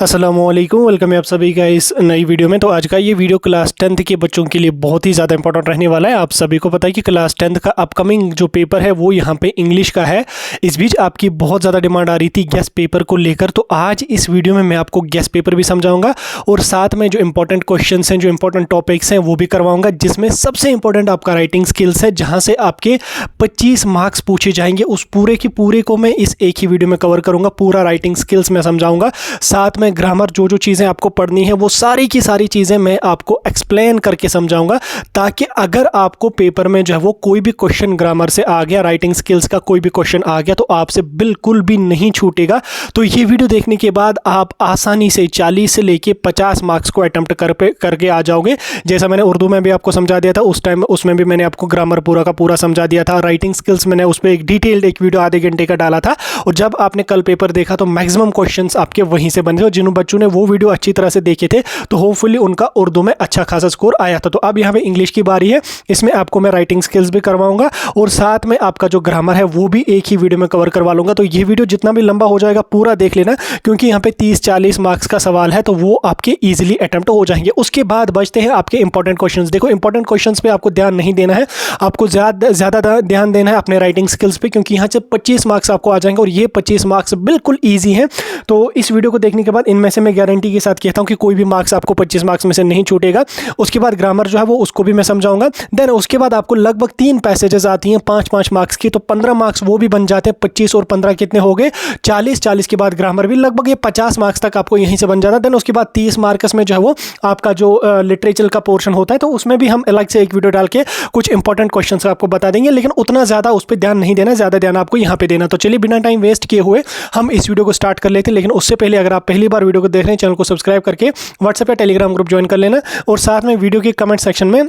अस्सलामुअलैकुम, वेलकम है आप सभी का इस नई वीडियो में। तो आज का ये वीडियो क्लास 10th के बच्चों के लिए बहुत ही ज़्यादा इंपॉर्टेंट रहने वाला है। आप सभी को पता है कि क्लास 10th का अपकमिंग जो पेपर है वो यहाँ पे इंग्लिश का है। इस बीच आपकी बहुत ज़्यादा डिमांड आ रही थी गेस्ट पेपर को लेकर, तो आज इस वीडियो में मैं आपको गेस्ट पेपर भी समझाऊंगा और साथ में जो इंपॉर्टेंट क्वेश्चन हैं, जो इंपॉर्टेंट टॉपिक्स हैं वो भी करवाऊँगा, जिसमें सबसे इंपॉर्टेंट आपका राइटिंग स्किल्स है, जहाँ से आपके 25 मार्क्स पूछे जाएंगे। उस पूरे की पूरे को मैं इस एक ही वीडियो में कवर करूँगा। पूरा राइटिंग स्किल्स मैं समझाऊँगा, साथ में ग्रामर जो जो चीज़ें आपको पढ़नी है वो सारी की सारी चीज़ें मैं आपको एक्सप्लेन करके समझाऊंगा, ताकि अगर आपको पेपर में जो है वो कोई भी क्वेश्चन ग्रामर से आ गया, राइटिंग स्किल्स का कोई भी क्वेश्चन आ गया, तो आपसे बिल्कुल भी नहीं छूटेगा। तो ये वीडियो देखने के बाद आप आसानी से 40 से लेके 50 मार्क्स को अटेम्प्ट करके आ जाओगे। जैसा मैंने उर्दू में भी आपको समझा दिया था उस टाइम, उसमें भी मैंने आपको ग्रामर पूरा का पूरा समझा दिया था। राइटिंग स्किल्स मैंने उस पर एक डिटेल्ड एक वीडियो आधे घंटे का डाला था, और जब आपने कल पेपर देखा तो मैक्सिमम क्वेश्चंस आपके वहीं से बने थे। जिन बच्चों ने वो वीडियो अच्छी तरह से देखे थे तो होपफुली उनका उर्दू में अच्छा खासा स्कोर आया था। तो अब यहाँ पे इंग्लिश की बारी है, इसमें आपको मैं राइटिंग स्किल्स भी करवाऊंगा और साथ में आपका जो ग्रामर है वो भी एक ही वीडियो में कवर करवा लूंगा। तो ये वीडियो जितना भी लंबा हो जाएगा पूरा देख लेना, क्योंकि यहाँ पे 30-40 मार्क्स का सवाल है, तो वो आपके ईजिली अटेम्प्ट हो जाएंगे। उसके बाद बचते हैं आपके इंपॉर्टेंट क्वेश्चंस। देखो, इंपॉर्टेंट क्वेश्चंस पे आपको ध्यान नहीं देना है, आपको ज़्यादा ध्यान देना है अपने राइटिंग स्किल्स पे, क्योंकि यहाँ से 25 मार्क्स आपको आ जाएंगे और ये 25 मार्क्स बिल्कुल ईजी हैं। तो इस वीडियो को देखने के बाद इनमें से मैं गारंटी के साथ कहता हूँ कि कोई भी मार्क्स आपको 25 मार्क्स में से नहीं छूटेगा। उसके बाद ग्रामर जो है वो उसको भी मैं समझाऊंगा। देन उसके बाद आपको लगभग 3 पैसेजेस आती हैं 5-5 मार्क्स की, तो 15 मार्क्स वो भी बन जाते हैं। 25 और 15 कितने हो गए? 40 के बाद ग्रामर भी लगभग ये 50 मार्क्स तक आपको यहीं से बन जाता है। देन उसके बाद 30 मार्क्स में जो है वो आपका जो लिटरेचर का पोर्शन होता है, तो उसमें भी हम अलग से एक वीडियो डाल के कुछ इंपॉर्टेंट क्वेश्चन आपको बता देंगे, लेकिन उतना ज़्यादा उस पर ध्यान नहीं देना, ज़्यादा ध्यान आपको यहाँ पे देना। तो चलिए बिना टाइम वेस्ट किए हुए हम इस वीडियो को स्टार्ट कर लेते हैं। लेकिन उससे पहले अगर आप पहली बार वीडियो को देख रहे हैं, चैनल को सब्सक्राइब करके व्हाट्सएप या टेलीग्राम ग्रुप ज्वाइन कर लेना, और साथ में वीडियो के कमेंट सेक्शन में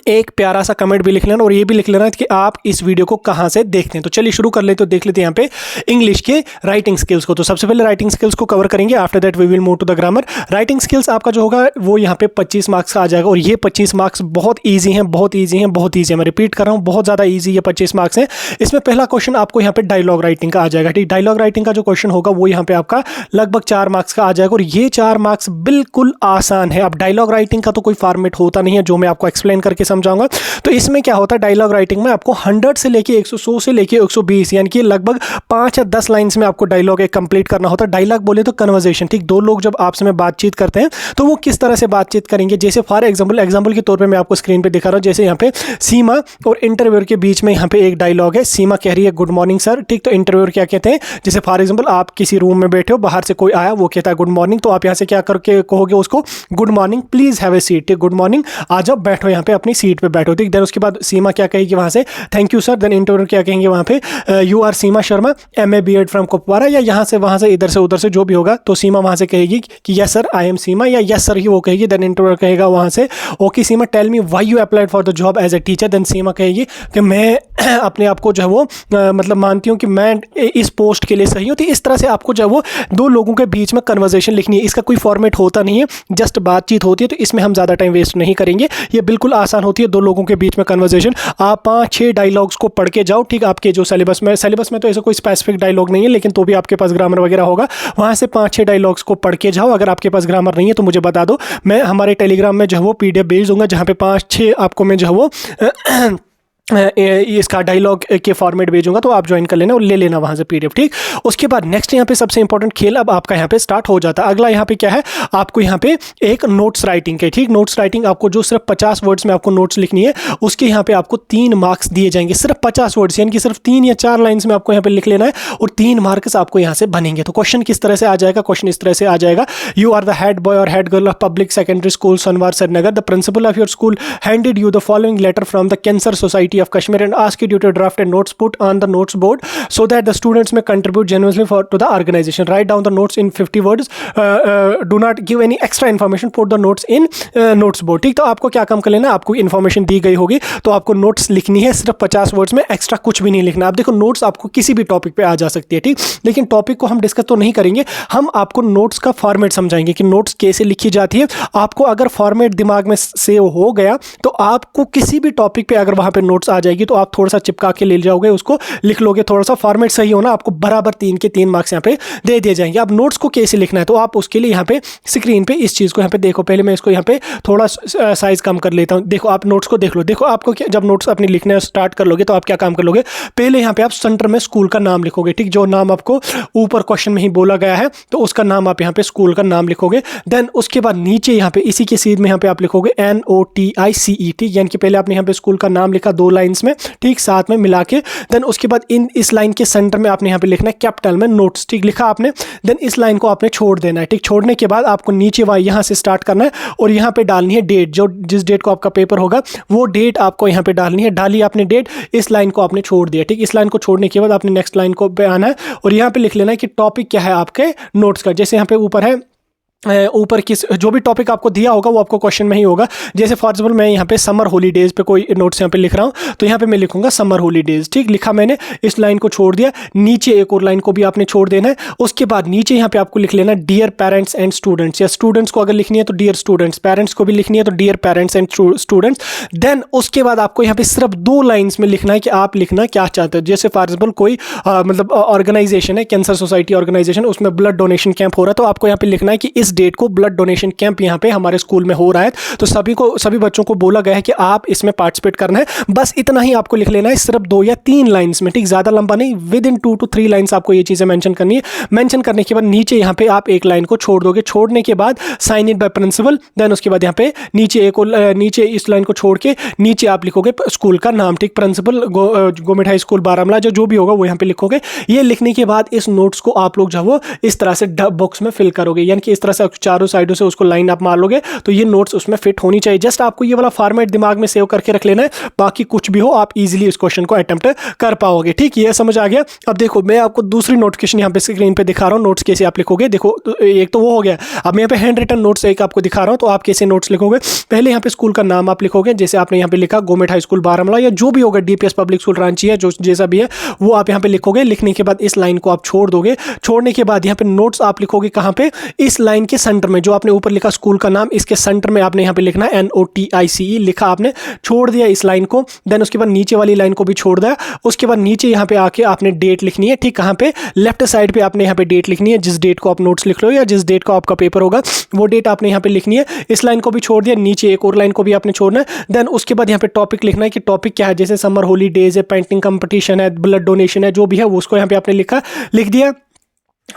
एक प्यारा सा कमेंट भी लिख लेना, और ये भी लिख लेना कि आप इस वीडियो को कहाँ से देखते हैं। तो चलिए शुरू कर लेते, तो देख लेते हैं यहाँ पे इंग्लिश के राइटिंग स्किल्स को। तो सबसे पहले राइटिंग स्किल्स को कवर करेंगे, after that we will move to the grammar. Writing skills आपका जो होगा वो यहाँ पे 25 मार्क्स का आ जाएगा, और ये 25 मार्क्स बहुत ईजी हैं, बहुत ईजी हैं, बहुत ईजी है। मैं रिपीट कर रहा हूँ, बहुत ज़्यादा ईजी ये 25 मार्क्स हैं। इसमें पहला क्वेश्चन आपको यहाँ पे डायलॉग राइटिंग का आ जाएगा। ठीक, डायलॉग राइटिंग का जो क्वेश्चन होगा वो यहाँ पे आपका लगभग 4 मार्क्स का आ जाएगा, और ये 4 मार्क्स बिल्कुल आसान है। अब डायलॉग राइटिंग का तो कोई फॉर्मेट होता नहीं है, जो मैं आपको एक्सप्लेन करके समझाऊंगा। तो इसमें क्या होता है, डायलॉग राइटिंग में आपको 100 से लेके 100 से लेके 120 यानी कि लगभग 5 या 10 लाइंस में आपको डायलॉग एक कंप्लीट करना होता है। डायलॉग बोले तो कन्वर्सेशन। ठीक, दो लोग जब आपस में बातचीत करते हैं तो वो किस तरह से बातचीत करेंगे। जैसे फॉर एग्जाम्पल के तौर पे मैं आपको स्क्रीन पे दिखा रहा हूँ। जैसे यहाँ पे सीमा और इंटरव्यूअर के बीच में यहाँ पे एक डायलॉग है। सीमा कह रही है गुड मॉर्निंग सर। ठीक, तो इंटरव्यूअर क्या कहते हैं, जैसे फॉर एग्जाम्पल आप किसी रूम में बैठे हो, बाहर से कोई आया, वो कहता है गुड मॉर्निंग, तो आप यहाँ से क्या करके कहोगे उसको, good morning, please have a seat. ठीक, गुड मॉर्निंग, आ जाओ बैठो यहाँ पे अपनी सीट पे बैठो। ठीक, देन उसके बाद सीमा क्या कहेगी वहां से, thank you sir. Then interviewer क्या कहेंगे वहां पे, you are Seema Sharma, MA BEd from Kupwara, या यहाँ से वहां से इधर से उधर से जो भी होगा। तो सीमा वहां से कहेगी कि यस सर आई एम सीमा, या यस सर ही वो कहेगी। देन इंटरव्यूअर कहेगा वहां से, okay Seema tell me why you applied for the job as a teacher. Then Seema कहेगी कि मैं अपने आप को जो है वो मतलब मानती हूँ कि मैं इस पोस्ट के लिए सही हूँ। तो इस तरह से आपको जो है वो दो लोगों के बीच में कन्वर्सेशन लिखनी है। इसका कोई फॉर्मेट होता नहीं है, जस्ट बातचीत होती है। तो इसमें हम ज़्यादा टाइम वेस्ट नहीं करेंगे, ये बिल्कुल आसान होती है, दो लोगों के बीच में कन्वर्सेशन। आप 5-6 डायलॉग्स को पढ़ के जाओ। ठीक, आपके जो सिलेबस में तो ऐसा कोई स्पेसिफिक डायलॉग नहीं है, लेकिन तो भी आपके पास ग्रामर वगैरह होगा, वहाँ से 5-6 डायलॉग्स को पढ़ के जाओ। अगर आपके पास ग्रामर नहीं है तो मुझे बता दो, मैं हमारे टेलीग्राम में जो है वो PDF भेज दूंगा, जहाँ पे 5-6 आपको मैं जो है वो इसका डायलॉग के फॉर्मेट भेजूंगा, तो आप ज्वाइन कर लेना और ले लेना वहाँ से PDF। ठीक, उसके बाद नेक्स्ट यहाँ पे सबसे इंपॉर्टेंट खेल अब आपका यहाँ पे स्टार्ट हो जाता है। अगला यहाँ पे क्या है, आपको यहाँ पे एक नोट्स राइटिंग के। ठीक, नोट्स राइटिंग आपको जो सिर्फ 50 वर्ड्स में आपको नोट्स लिखनी है, उसके यहाँ पे आपको 3 मार्क्स दिए जाएंगे। सिर्फ 50 वर्ड्स यानी कि सिर्फ 3 या 4 लाइन्स में आपको यहाँ पे लिख लेना है, और 3 मार्क्स आपको यहाँ से बनेंगे। तो क्वेश्चन किस तरह से आ जाएगा, क्वेश्चन इस तरह से आ जाएगा, you are the head boy और head girl of public secondary school Sanawar Srinagar. The principal of your school handed you the following letter from the cancer society of Kashmir and ask you to draft a notes put on the notes board so that the students may contribute genuinely to the organization. Write down the notes in 50 words. Do not give any extra information. Put the notes in notes board. ठीक, तो आपको क्या काम कर लेना, आपको information दी गई होगी तो आपको नोट्स लिखनी है सिर्फ 50 वर्ड्स में, एक्स्ट्रा कुछ भी नहीं लिखना। आप देखो, नोट्स आपको किसी भी टॉपिक पे आ जा सकती है। ठीक, लेकिन टॉपिक को हम डिस्कस तो नहीं करेंगे, हम आपको नोट्स का फॉर्मेट समझाएंगे कि नोट्स कैसे लिखी जाती है। आपको अगर फॉर्मेट दिमाग में सेव हो गया तो आपको किसी भी टॉपिक पे अगर वहां पे नोट्स नोट्स आ जाएगी तो आप थोड़ा सा चिपका के ले जाओगे, उसको लिख लोगे, थोड़ा सा फॉर्मेट सही होना, आपको बराबर 3 के 3 मार्क्स यहाँ पे दे दिए जाएंगे। अब नोट्स को कैसे लिखना है तो आप उसके लिए यहाँ पे स्क्रीन पे इस चीज़ को यहाँ पे देखो, पहले मैं इसको यहाँ पे थोड़ा साइज कम कर लेता हूँ। देखो आप नोट्स को देख लो, देखो आपको जब नोट्स अपनी लिखने स्टार्ट कर लोगे तो आप क्या काम कर लोगे, पहले यहाँ पे आप सेंटर में स्कूल का नाम लिखोगे, ठीक, जो नाम आपको ऊपर क्वेश्चन में ही बोला गया है तो उसका नाम आप यहाँ पे स्कूल का नाम लिखोगे। देन उसके बाद नीचे यहाँ पे इसी के सीध में यहाँ पे आप लिखोगे NOTICE, ठीक, यानी कि पहले आपने यहाँ पे स्कूल का नाम लिखा 2 लाइंस में, ठीक, साथ में मिला के। देन उसके बाद इस लाइन के सेंटर में आपने यहाँ पे लिखना है कैपिटल में नोट्स, ठीक, लिखा आपने। देन इस लाइन को आपने छोड़ देना है, ठीक, छोड़ने के बाद आपको नीचे यहाँ से स्टार्ट करना है और यहाँ पे डालनी है डेट, जो जिस डेट को आपका पेपर होगा वो डेट आपको यहाँ पे डालनी है। डाली आपने डेट, इस लाइन को आपने छोड़ दिया, ठीक, इस लाइन को छोड़ने के बाद आपने नेक्स्ट लाइन को पे आना है और यहाँ पे लिख लेना है कि टॉपिक क्या है आपके नोट्स का। जैसे यहाँ पे ऊपर है, ऊपर किस जो भी टॉपिक आपको दिया होगा वो आपको क्वेश्चन में ही होगा। जैसे फॉर एग्जाम्पल मैं यहाँ पे समर हॉलीडेज पे कोई नोट्स यहाँ पे लिख रहा हूँ तो यहाँ पे मैं लिखूंगा समर हॉलीडेज, ठीक, लिखा मैंने, इस लाइन को छोड़ दिया। नीचे एक और लाइन को भी आपने छोड़ देना है। उसके बाद नीचे यहाँ पे आपको लिख लेना डियर पेरेंट्स एंड स्टूडेंट्स, या स्टूडेंट्स को अगर लिखनी है तो डियर स्टूडेंट्स, पेरेंट्स को भी लिखनी है तो dear parents and students. Then उसके बाद आपको यहाँ पे सिर्फ 2 लाइन्स में लिखना है कि आप लिखना क्या चाहते हो। जैसे फॉर एग्जाम्पल कोई मतलब ऑर्गेनाइजेशन है, कैंसर सोसाइटी ऑर्गेनाइजेशन, उसमें ब्लड डोनेशन कैंप हो रहा है तो आपको यहाँ पे लिखना है कि इस डेट को ब्लड डोनेशन कैंप यहाँ पे हमारे स्कूल में हो रहा है, तो सभी बच्चों को बोला गया है कि आप इसमें पार्टिसिपेट करना है। बस इतना ही आपको लिख लेना है, सिर्फ 2 या 3 लाइंस में, ठीक, ज्यादा लंबा नहीं, विद इन 2 to 3 लाइंस आपको ये चीजें मेंशन करनी है। मेंशन करने के बाद नीचे यहाँ पे आप एक लाइन को छोड़ दोगे, छोड़ने के बाद sign it by principal. Then उसके बाद यहाँ पे नीचे एक और नीचे इस लाइन को छोड़ के नीचे आप लिखोगे स्कूल का नाम, ठीक, principal government high school Baramulla, जो भी होगा वो यहाँ पे लिखोगे। ये लिखने के बाद इस नोट्स को आप लोग जो वो इस तरह से बॉक्स में फिल करोगे, यानी कि इस तरह से चारों साइडों से उसको लाइन आप मार लोगे तो ये नोट्स उसमें फिट होनी चाहिए। जस्ट आपको ये वाला फॉर्मेट दिमाग में सेव करके रख लेना है, बाकी कुछ भी हो आप इजीली इस क्वेश्चन को अटेम्प्ट कर पाओगे, ठीक, ये समझ आ गया। अब देखो मैं आपको दूसरी नोटिफिकेशन यहाँ पे स्क्रीन पे दिखा रहा हूँ, नोट्स कैसे आप लिखोगे। देखो एक तो वो हो गया, अब मैं यहाँ पे हैंड रिटन नोट्स एक आपको दिखा रहा हूँ तो आप कैसे नोट्स लिखोगे। पहले यहाँ पे स्कूल का नाम आप लिखोगे, जैसे आपने यहाँ पे लिखा गवर्नमेंट हाई स्कूल बारामूला या जो भी होगा, DPS पब्लिक स्कूल रांची है, जो जैसा भी है वो आप यहाँ पे लिखोगे। लिखने के बाद इस लाइन को आप छोड़ दोगे, छोड़ने के बाद यहाँ पे नोट्स आप लिखोगे कहाँ पे, इस लाइन के सेंटर में, जो आपने ऊपर लिखा स्कूल का नाम, इसके सेंटर में आपने यहाँ पे लिखना है NOTICE, लिखा आपने, छोड़ दिया इस लाइन को। देन उसके बाद नीचे वाली लाइन को भी छोड़ दिया। उसके बाद नीचे यहाँ पे आके आपने डेट लिखनी है, ठीक, कहाँ पे, लेफ्ट साइड पे आपने यहाँ पे डेट लिखनी है, जिस डेट को आप नोट्स लिख लो या जिस डेट को आपका पेपर होगा वो डेट आपने यहाँ पे लिखनी है। इस लाइन को भी छोड़ दिया, नीचे एक और लाइन को भी आपने छोड़ना है। देन उसके बाद यहाँ पे टॉपिक लिखना है कि टॉपिक क्या है, जैसे समर हॉलीडेज है, पेंटिंग कंपटीशन है, ब्लड डोनेशन है, जो भी है उसको यहाँ पे आपने लिख दिया,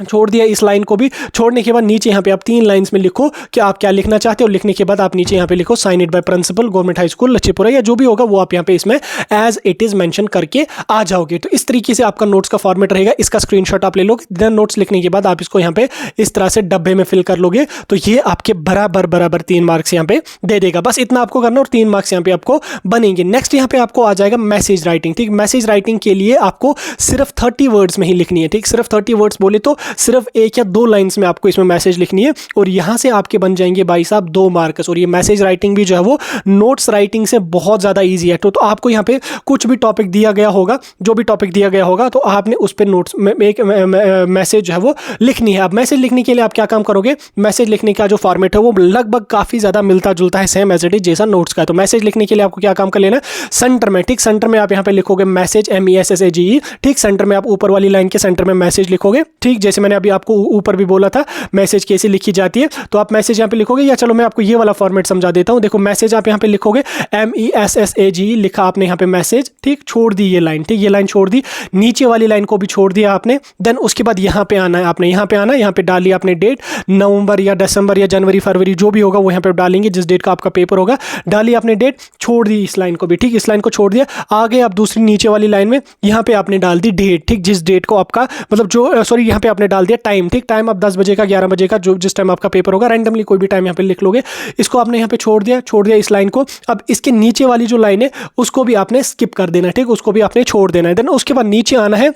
छोड़ दिया। इस लाइन को भी छोड़ने के बाद नीचे यहाँ पे आप 3 लाइंस में लिखो कि आप क्या लिखना चाहते हो। लिखने के बाद आप नीचे यहाँ पे लिखो sign it by principal government high school Lachhipura, या जो भी होगा वो आप यहाँ पे इसमें एज इट इज मेंशन करके आ जाओगे। तो इस तरीके से आपका नोट्स का फॉर्मेट रहेगा। इसका स्क्रीनशॉट आप ले लोगे। देन नोट्स लिखने के बाद आप इसको यहाँ पे इस तरह से डब्बे में फिल कर लोगे तो ये आपके बराबर 3 मार्क्स यहाँ पे दे देगा। बस इतना आपको करना और 3 मार्क्स यहाँ पे आपको बनेंगे। नेक्स्ट यहाँ पे आपको आ जाएगा मैसेज राइटिंग, ठीक। मैसेज राइटिंग के लिए आपको सिर्फ 30 वर्ड्स में ही लिखनी है, ठीक। सिर्फ 30 वर्ड्स बोले तो सिर्फ 1 या 2 लाइंस में आपको इसमें मैसेज लिखनी है और यहां से आपके बन जाएंगे भाई साहब 2 मार्क्स। और ये मैसेज राइटिंग भी जो है वो नोट्स राइटिंग से बहुत ज़्यादा ईजी है। तो आपको यहाँ पे कुछ भी टॉपिक दिया गया होगा, जो भी टॉपिक दिया गया होगा तो आपने उस पर नोट्स में एक मैसेज जो है वो लिखनी है। अब मैसेज लिखने के लिए आप क्या काम करोगे, मैसेज लिखने का जो फॉर्मेट है वो लगभग काफ़ी ज़्यादा मिलता जुलता है, सेम एज इट इज जैसा नोट्स का। तो मैसेज लिखने के लिए आपको क्या काम कर लेना है, सेंटर में, ठीक, सेंटर में आप यहाँ पे लिखोगे मैसेज, MESSAGE, ठीक। सेंटर में आप ऊपर वाली लाइन के सेंटर में मैसेज लिखोगे, ठीक। जैसे मैंने अभी आपको ऊपर भी बोला था मैसेज कैसे लिखी जाती है, तो आप मैसेज यहाँ पे लिखोगे। या चलो मैं आपको ये वाला फॉर्मेट समझा देता हूँ। देखो मैसेज आप यहाँ पे लिखोगे MESSAGE, लिखा आपने यहाँ पे मैसेज, ठीक। छोड़ दी ये लाइन, ठीक, ये लाइन छोड़ दी। नीचे वाली लाइन को भी छोड़ दिया आपने। देन उसके बाद यहाँ पे आना है, आपने यहाँ पे आना है, यहाँ पे डाली आपने डेट, नवंबर या दिसंबर या जनवरी फरवरी जो भी होगा वो यहाँ पे डालेंगे, जिस डेट का आपका पेपर होगा। डाली आपने डेट, छोड़ दी इस लाइन को भी, ठीक। इस लाइन को छोड़ दिया। आगे आप दूसरी नीचे वाली लाइन में यहाँ पे आपने डाल दी डेट, ठीक। जिस डेट को आपका मतलब जो सॉरी यहाँ पे आपने डाल दिया टाइम, ठीक। टाइम आप 10 बजे का, 11 बजे का, जो जिस टाइम आपका पेपर होगा, रैंडमली कोई भी टाइम यहाँ पे लिख लोगे। इसको आपने यहाँ पे छोड़ दिया इस लाइन को। अब इसके नीचे वाली जो लाइन है उसको भी आपने स्किप कर देना है, ठीक। उसको भी आपने छोड़ देना है। देन उसके बाद नीचे आना है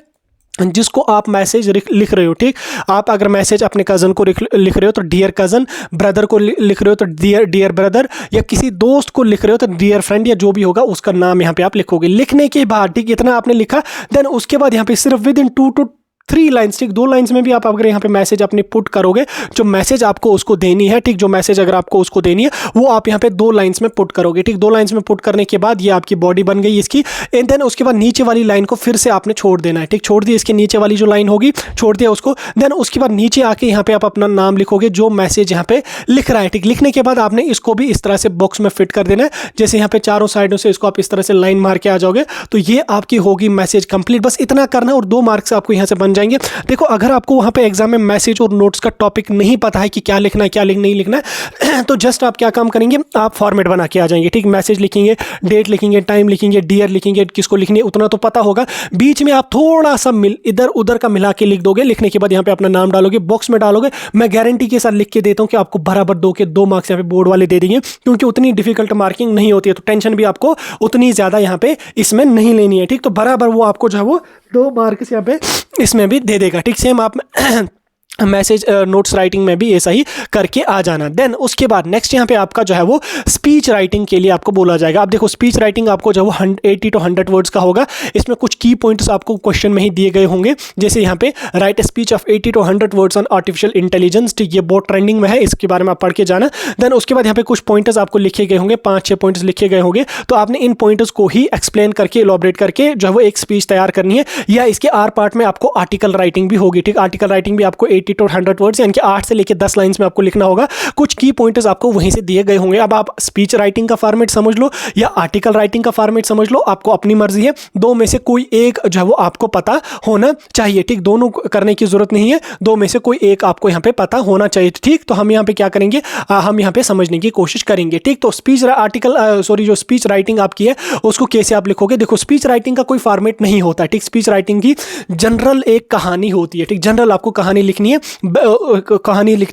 जिसको आप मैसेज लिख रहे हो, ठीक। आप अगर मैसेज अपने कज़न को लिख रहे हो तो डियर कज़न, ब्रदर को लिख रहे हो तो डियर ब्रदर, या किसी दोस्त को लिख रहे हो तो डियर फ्रेंड, या जो भी होगा उसका नाम यहाँ पे आप लिखोगे। लिखने के बाद, ठीक, इतना आपने लिखा। देन उसके बाद यहाँ पे सिर्फ विद इन 2 to 3 लाइन्स, ठीक 2 लाइन्स में भी आप अगर यहाँ पे मैसेज अपने पुट करोगे, जो मैसेज आपको उसको देनी है, ठीक जो मैसेज अगर आपको उसको देनी है वो आप यहाँ पे 2 लाइन्स में पुट करोगे, ठीक 2 लाइन्स में पुट करने के बाद ये आपकी बॉडी बन गई इसकी। एंड देन उसके बाद नीचे वाली लाइन को फिर से आपने छोड़ देना है, ठीक छोड़ दी इसके नीचे वाली जो लाइन होगी छोड़ दिया उसको। देन उसके बाद नीचे आके यहाँ पे आप अपना नाम लिखोगे, जो मैसेज यहाँ पे लिख रहा है, ठीक लिखने के बाद आपने इसको भी इस तरह से बॉक्स में फिट कर देना है। जैसे यहाँ पे चारों साइडों से इसको आप इस तरह से लाइन मार के आ जाओगे तो ये आपकी होगी मैसेज कंप्लीट। बस इतना करना और 2 मार्क्स आपको यहाँ से बन जाएंगे। देखो अगर आपको वहाँ पे एग्जाम में मैसेज और नोट्स का टॉपिक नहीं पता है कि क्या लिखना है क्या नहीं लिखना है तो जस्ट आप क्या काम करेंगे, आप फॉर्मेट बना के आ जाएंगे, ठीक मैसेज लिखेंगे, डेट लिखेंगे, टाइम लिखेंगे, डियर लिखेंगे, किसको लिखनी है उतना तो पता होगा। बीच में आप थोड़ा सा इधर उधर का मिला के लिख दोगे, लिखने के बाद यहाँ पे अपना नाम डालोगे, बॉक्स में डालोगे। मैं गारंटी के साथ लिख के देता हूँ कि आपको बराबर 2 के 2 मार्क्स यहाँ पे बोर्ड वाले दे देंगे, क्योंकि उतनी डिफिकल्ट मार्किंग नहीं होती है, तो टेंशन भी आपको उतनी ज़्यादा यहाँ पे इसमें नहीं लेनी है, ठीक तो बराबर वो आपको जो है वो 2 मार्क्स यहाँ पे इसमें भी दे देगा, ठीक सेम आप मैसेज नोट्स राइटिंग में भी ऐसा ही करके आ जाना। देन उसके बाद नेक्स्ट यहाँ पे आपका जो है वो स्पीच राइटिंग के लिए आपको बोला जाएगा। आप देखो स्पीच राइटिंग आपको जो है वो 80 to 100 वर्ड्स का होगा। इसमें कुछ की पॉइंट्स आपको क्वेश्चन में ही दिए गए होंगे, जैसे यहाँ पे right speech of 80 to 100 words on artificial intelligence, ठीक ये बहुत ट्रेंडिंग में है, इसके बारे में आप पढ़ के जाना। देन उसके बाद यहाँ पे कुछ पॉइंटर्स आपको लिखे गए होंगे, 5-6 पॉइंट्स लिखे गए होंगे, तो आपने इन पॉइंटर्स को ही एक्सप्लेन करके इलॉबरेट करके जो है वो एक स्पीच तैयार करनी है। या इसके आर पार्ट में आपको आर्टिकल राइटिंग भी होगी, ठीक आर्टिकल राइटिंग भी आपको 80 to 100 वर्ड्स यानी कि 8 से लेकर 10 लाइंस में आपको लिखना होगा। कुछ की पॉइंटर्स आपको वहीं से दिए गए होंगे। अब आप स्पीच राइटिंग का फॉर्मेट समझ लो या आर्टिकल राइटिंग का फॉर्मेट समझ लो, आपको अपनी मर्जी है, 2 में से कोई एक जो है वो आपको पता होना चाहिए, ठीक दोनों करने की जरूरत नहीं है, 2 में से कोई एक आपको यहाँ पे पता होना चाहिए, ठीक तो हम यहाँ पे क्या करेंगे, हम यहाँ पे समझने की कोशिश करेंगे, ठीक तो स्पीच जो स्पीच राइटिंग आपकी है उसको कैसे आप लिखोगे। देखो स्पीच राइटिंग का कोई फॉर्मेट नहीं होता, ठीक स्पीच राइटिंग की जनरल एक कहानी होती है, ठीक जनरल आपको कहानी लिखनी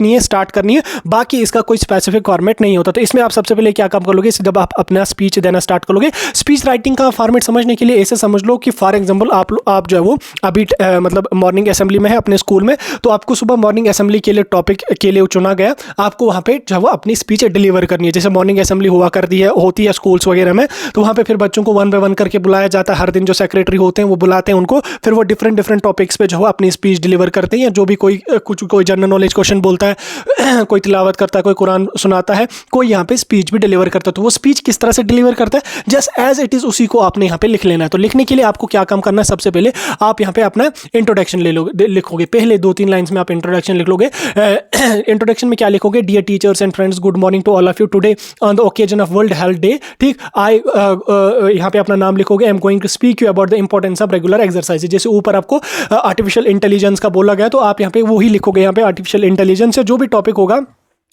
है स्टार्ट करनी है, बाकी इसका कोई स्पेसिफिक फॉर्मेट नहीं होता। तो इसमें आप सबसे पहले क्या काम कर लोगे, जब आप अपना स्पीच देना स्टार्ट करोगे, स्पीच राइटिंग का फॉर्मेट समझने के लिए ऐसे समझ लो कि फॉर एग्जांपल आप जो है वो अभी मतलब मॉर्निंग असेंबली में है अपने स्कूल में, तो आपको सुबह मॉर्निंग असेंबली के लिए टॉपिक के लिए चुना गया, आपको वहाँ पे जो है वो अपनी स्पीच डिलीवर करनी है। जैसे मॉर्निंग असेंबली होती है स्कूल्स वगैरह में, तो वहाँ पे फिर बच्चों को 1 by 1 करके बुलाया जाता है, हर दिन जो सेक्रेटरी होते हैं वो बुलाते हैं उनको, फिर वो डिफरेंट टॉपिक्स पे जो है अपनी स्पीच डिलीवर करते हैं। जो भी कोई जनरल नॉलेज क्वेश्चन बोलता है, कोई तिलावत करता है, कोई कुरान सुनाता है, कोई यहाँ पे स्पीच भी डिलीवर करता है। तो वो स्पीच किस तरह से डिलीवर करता है, जस्ट एज इट इज उसी को आपने यहाँ पे लिख लेना है। तो लिखने के लिए आपको क्या काम करना है, सबसे पहले आप यहाँ पे अपना इंट्रोडक्शन लिखोगे, पहले 2-3 लाइंस में आप इंट्रोडक्शन लिख लोगे। इंट्रोडक्शन में क्या लिखोगे, dear teachers and friends, good morning to all of you, today on the occasion of world health day, ठीक यहाँ पे अपना नाम लिखोगे, I am going to speak you about the importance of regular exercise. जैसे ऊपर आपको आर्टिफिशियल इंटेलिजेंस का बोला गया, तो आप यहाँ पे वही लिखोगे, यहाँ पे आर्टिफिशियल इंटेलिजेंस से जो भी टॉपिक होगा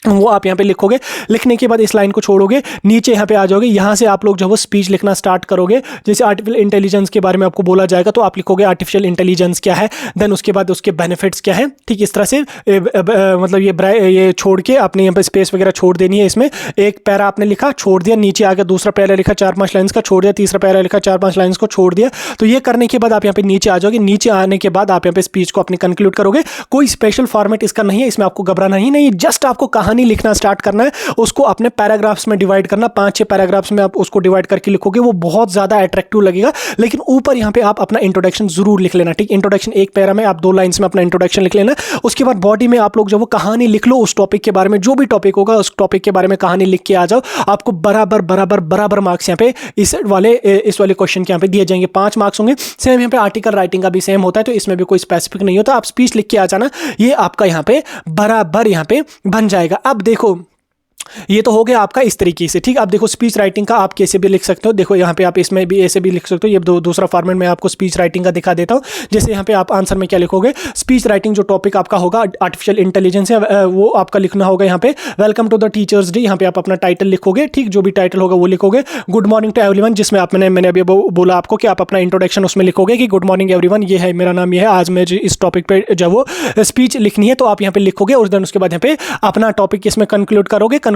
वो आप यहाँ पे लिखोगे। लिखने के बाद इस लाइन को छोड़ोगे, नीचे यहाँ पे आ जाओगे, यहाँ से आप लोग जो वो स्पीच लिखना स्टार्ट करोगे। जैसे आर्टिफिशियल इंटेलिजेंस के बारे में आपको बोला जाएगा, तो आप लिखोगे आर्टिफिशियल इंटेलिजेंस क्या है, देन उसके बाद उसके बेनिफिट्स क्या है, ठीक इस तरह से मतलब ये छोड़ के आपने यहाँ पे स्पेस वगैरह छोड़ देनी है। इसमें एक पैरा आपने लिखा, छोड़ दिया, नीचे आकर दूसरा पैरा लिखा 4-5 लाइन्स का, छोड़ दिया, तीसरा पैरा लिखा 4-5 लाइन्स को, छोड़ दिया। तो ये करने के बाद आप यहाँ पे नीचे आ जाओगे। नीचे आने के बाद आप यहाँ पे स्पीच को अपनी कंक्लूड करोगे। कोई स्पेशल फॉर्मेट इसका नहीं है, इसमें आपको घबराना ही नहीं, जस्ट आपको कहानी लिखना स्टार्ट करना है, उसको अपने पैराग्राफ्स में डिवाइड करना, 5-6 पैराग्राफ्स में आप उसको डिवाइड करके लिखोगे, वो बहुत ज्यादा अट्रैक्टिव लगेगा। लेकिन ऊपर यहाँ पे आप अपना इंट्रोडक्शन जरूर लिख लेना, ठीक इंट्रोडक्शन एक पैरा में आप 2 लाइन्स में अपना इंट्रोडक्शन लिख लेना। उसके बाद बॉडी में आप लोग जो वो कहानी लिख लो, उस टॉपिक के बारे में, जो भी टॉपिक होगा उस टॉपिक के बारे में कहानी लिख के आ जाओ। आपको बराबर मार्क्स यहाँ पे इस वाले क्वेश्चन के यहाँ पे दिए जाएंगे, 5 मार्क्स होंगे। सेम यहाँ पे आर्टिकल राइटिंग का भी सेम होता है, तो इसमें भी कोई स्पेसिफिक नहीं होता, आप स्पीच लिख के आ जाना, ये आपका यहाँ पे बराबर यहाँ पे बन जाएगा। अब देखो ये तो हो गया आपका इस तरीके से, ठीक। आप देखो स्पीच राइटिंग का आप कैसे भी लिख सकते हो, देखो यहाँ पे आप इसमें भी ऐसे भी लिख सकते हो। ये दूसरा फॉर्मेट में आपको स्पीच राइटिंग का दिखा देता हूँ। जैसे यहाँ पे आप आंसर में क्या लिखोगे, स्पीच राइटिंग जो टॉपिक आपका होगा आर्टिफिशियल इंटेलिजेंस है, वो आपका लिखना होगा यहाँ पे welcome to the teachers day, यहाँ पे आप अपना टाइटल लिखोगे, ठीक जो भी टाइटल होगा वो लिखोगे। गुड मॉर्निंग टू एवरीवन, जिसमें मैंने अभी बोला आपको कि आप अपना इंट्रोडक्शन उसमें लिखोगे कि गुड मॉर्निंग एवरीवन, ये है मेरा नाम, ये है, आज मैं इस टॉपिक पे जो वो स्पीच लिखनी है, तो आप यहाँ पे लिखोगे। और देन उसके बाद यहाँ पे अपना टॉपिक इसमें कंक्लूड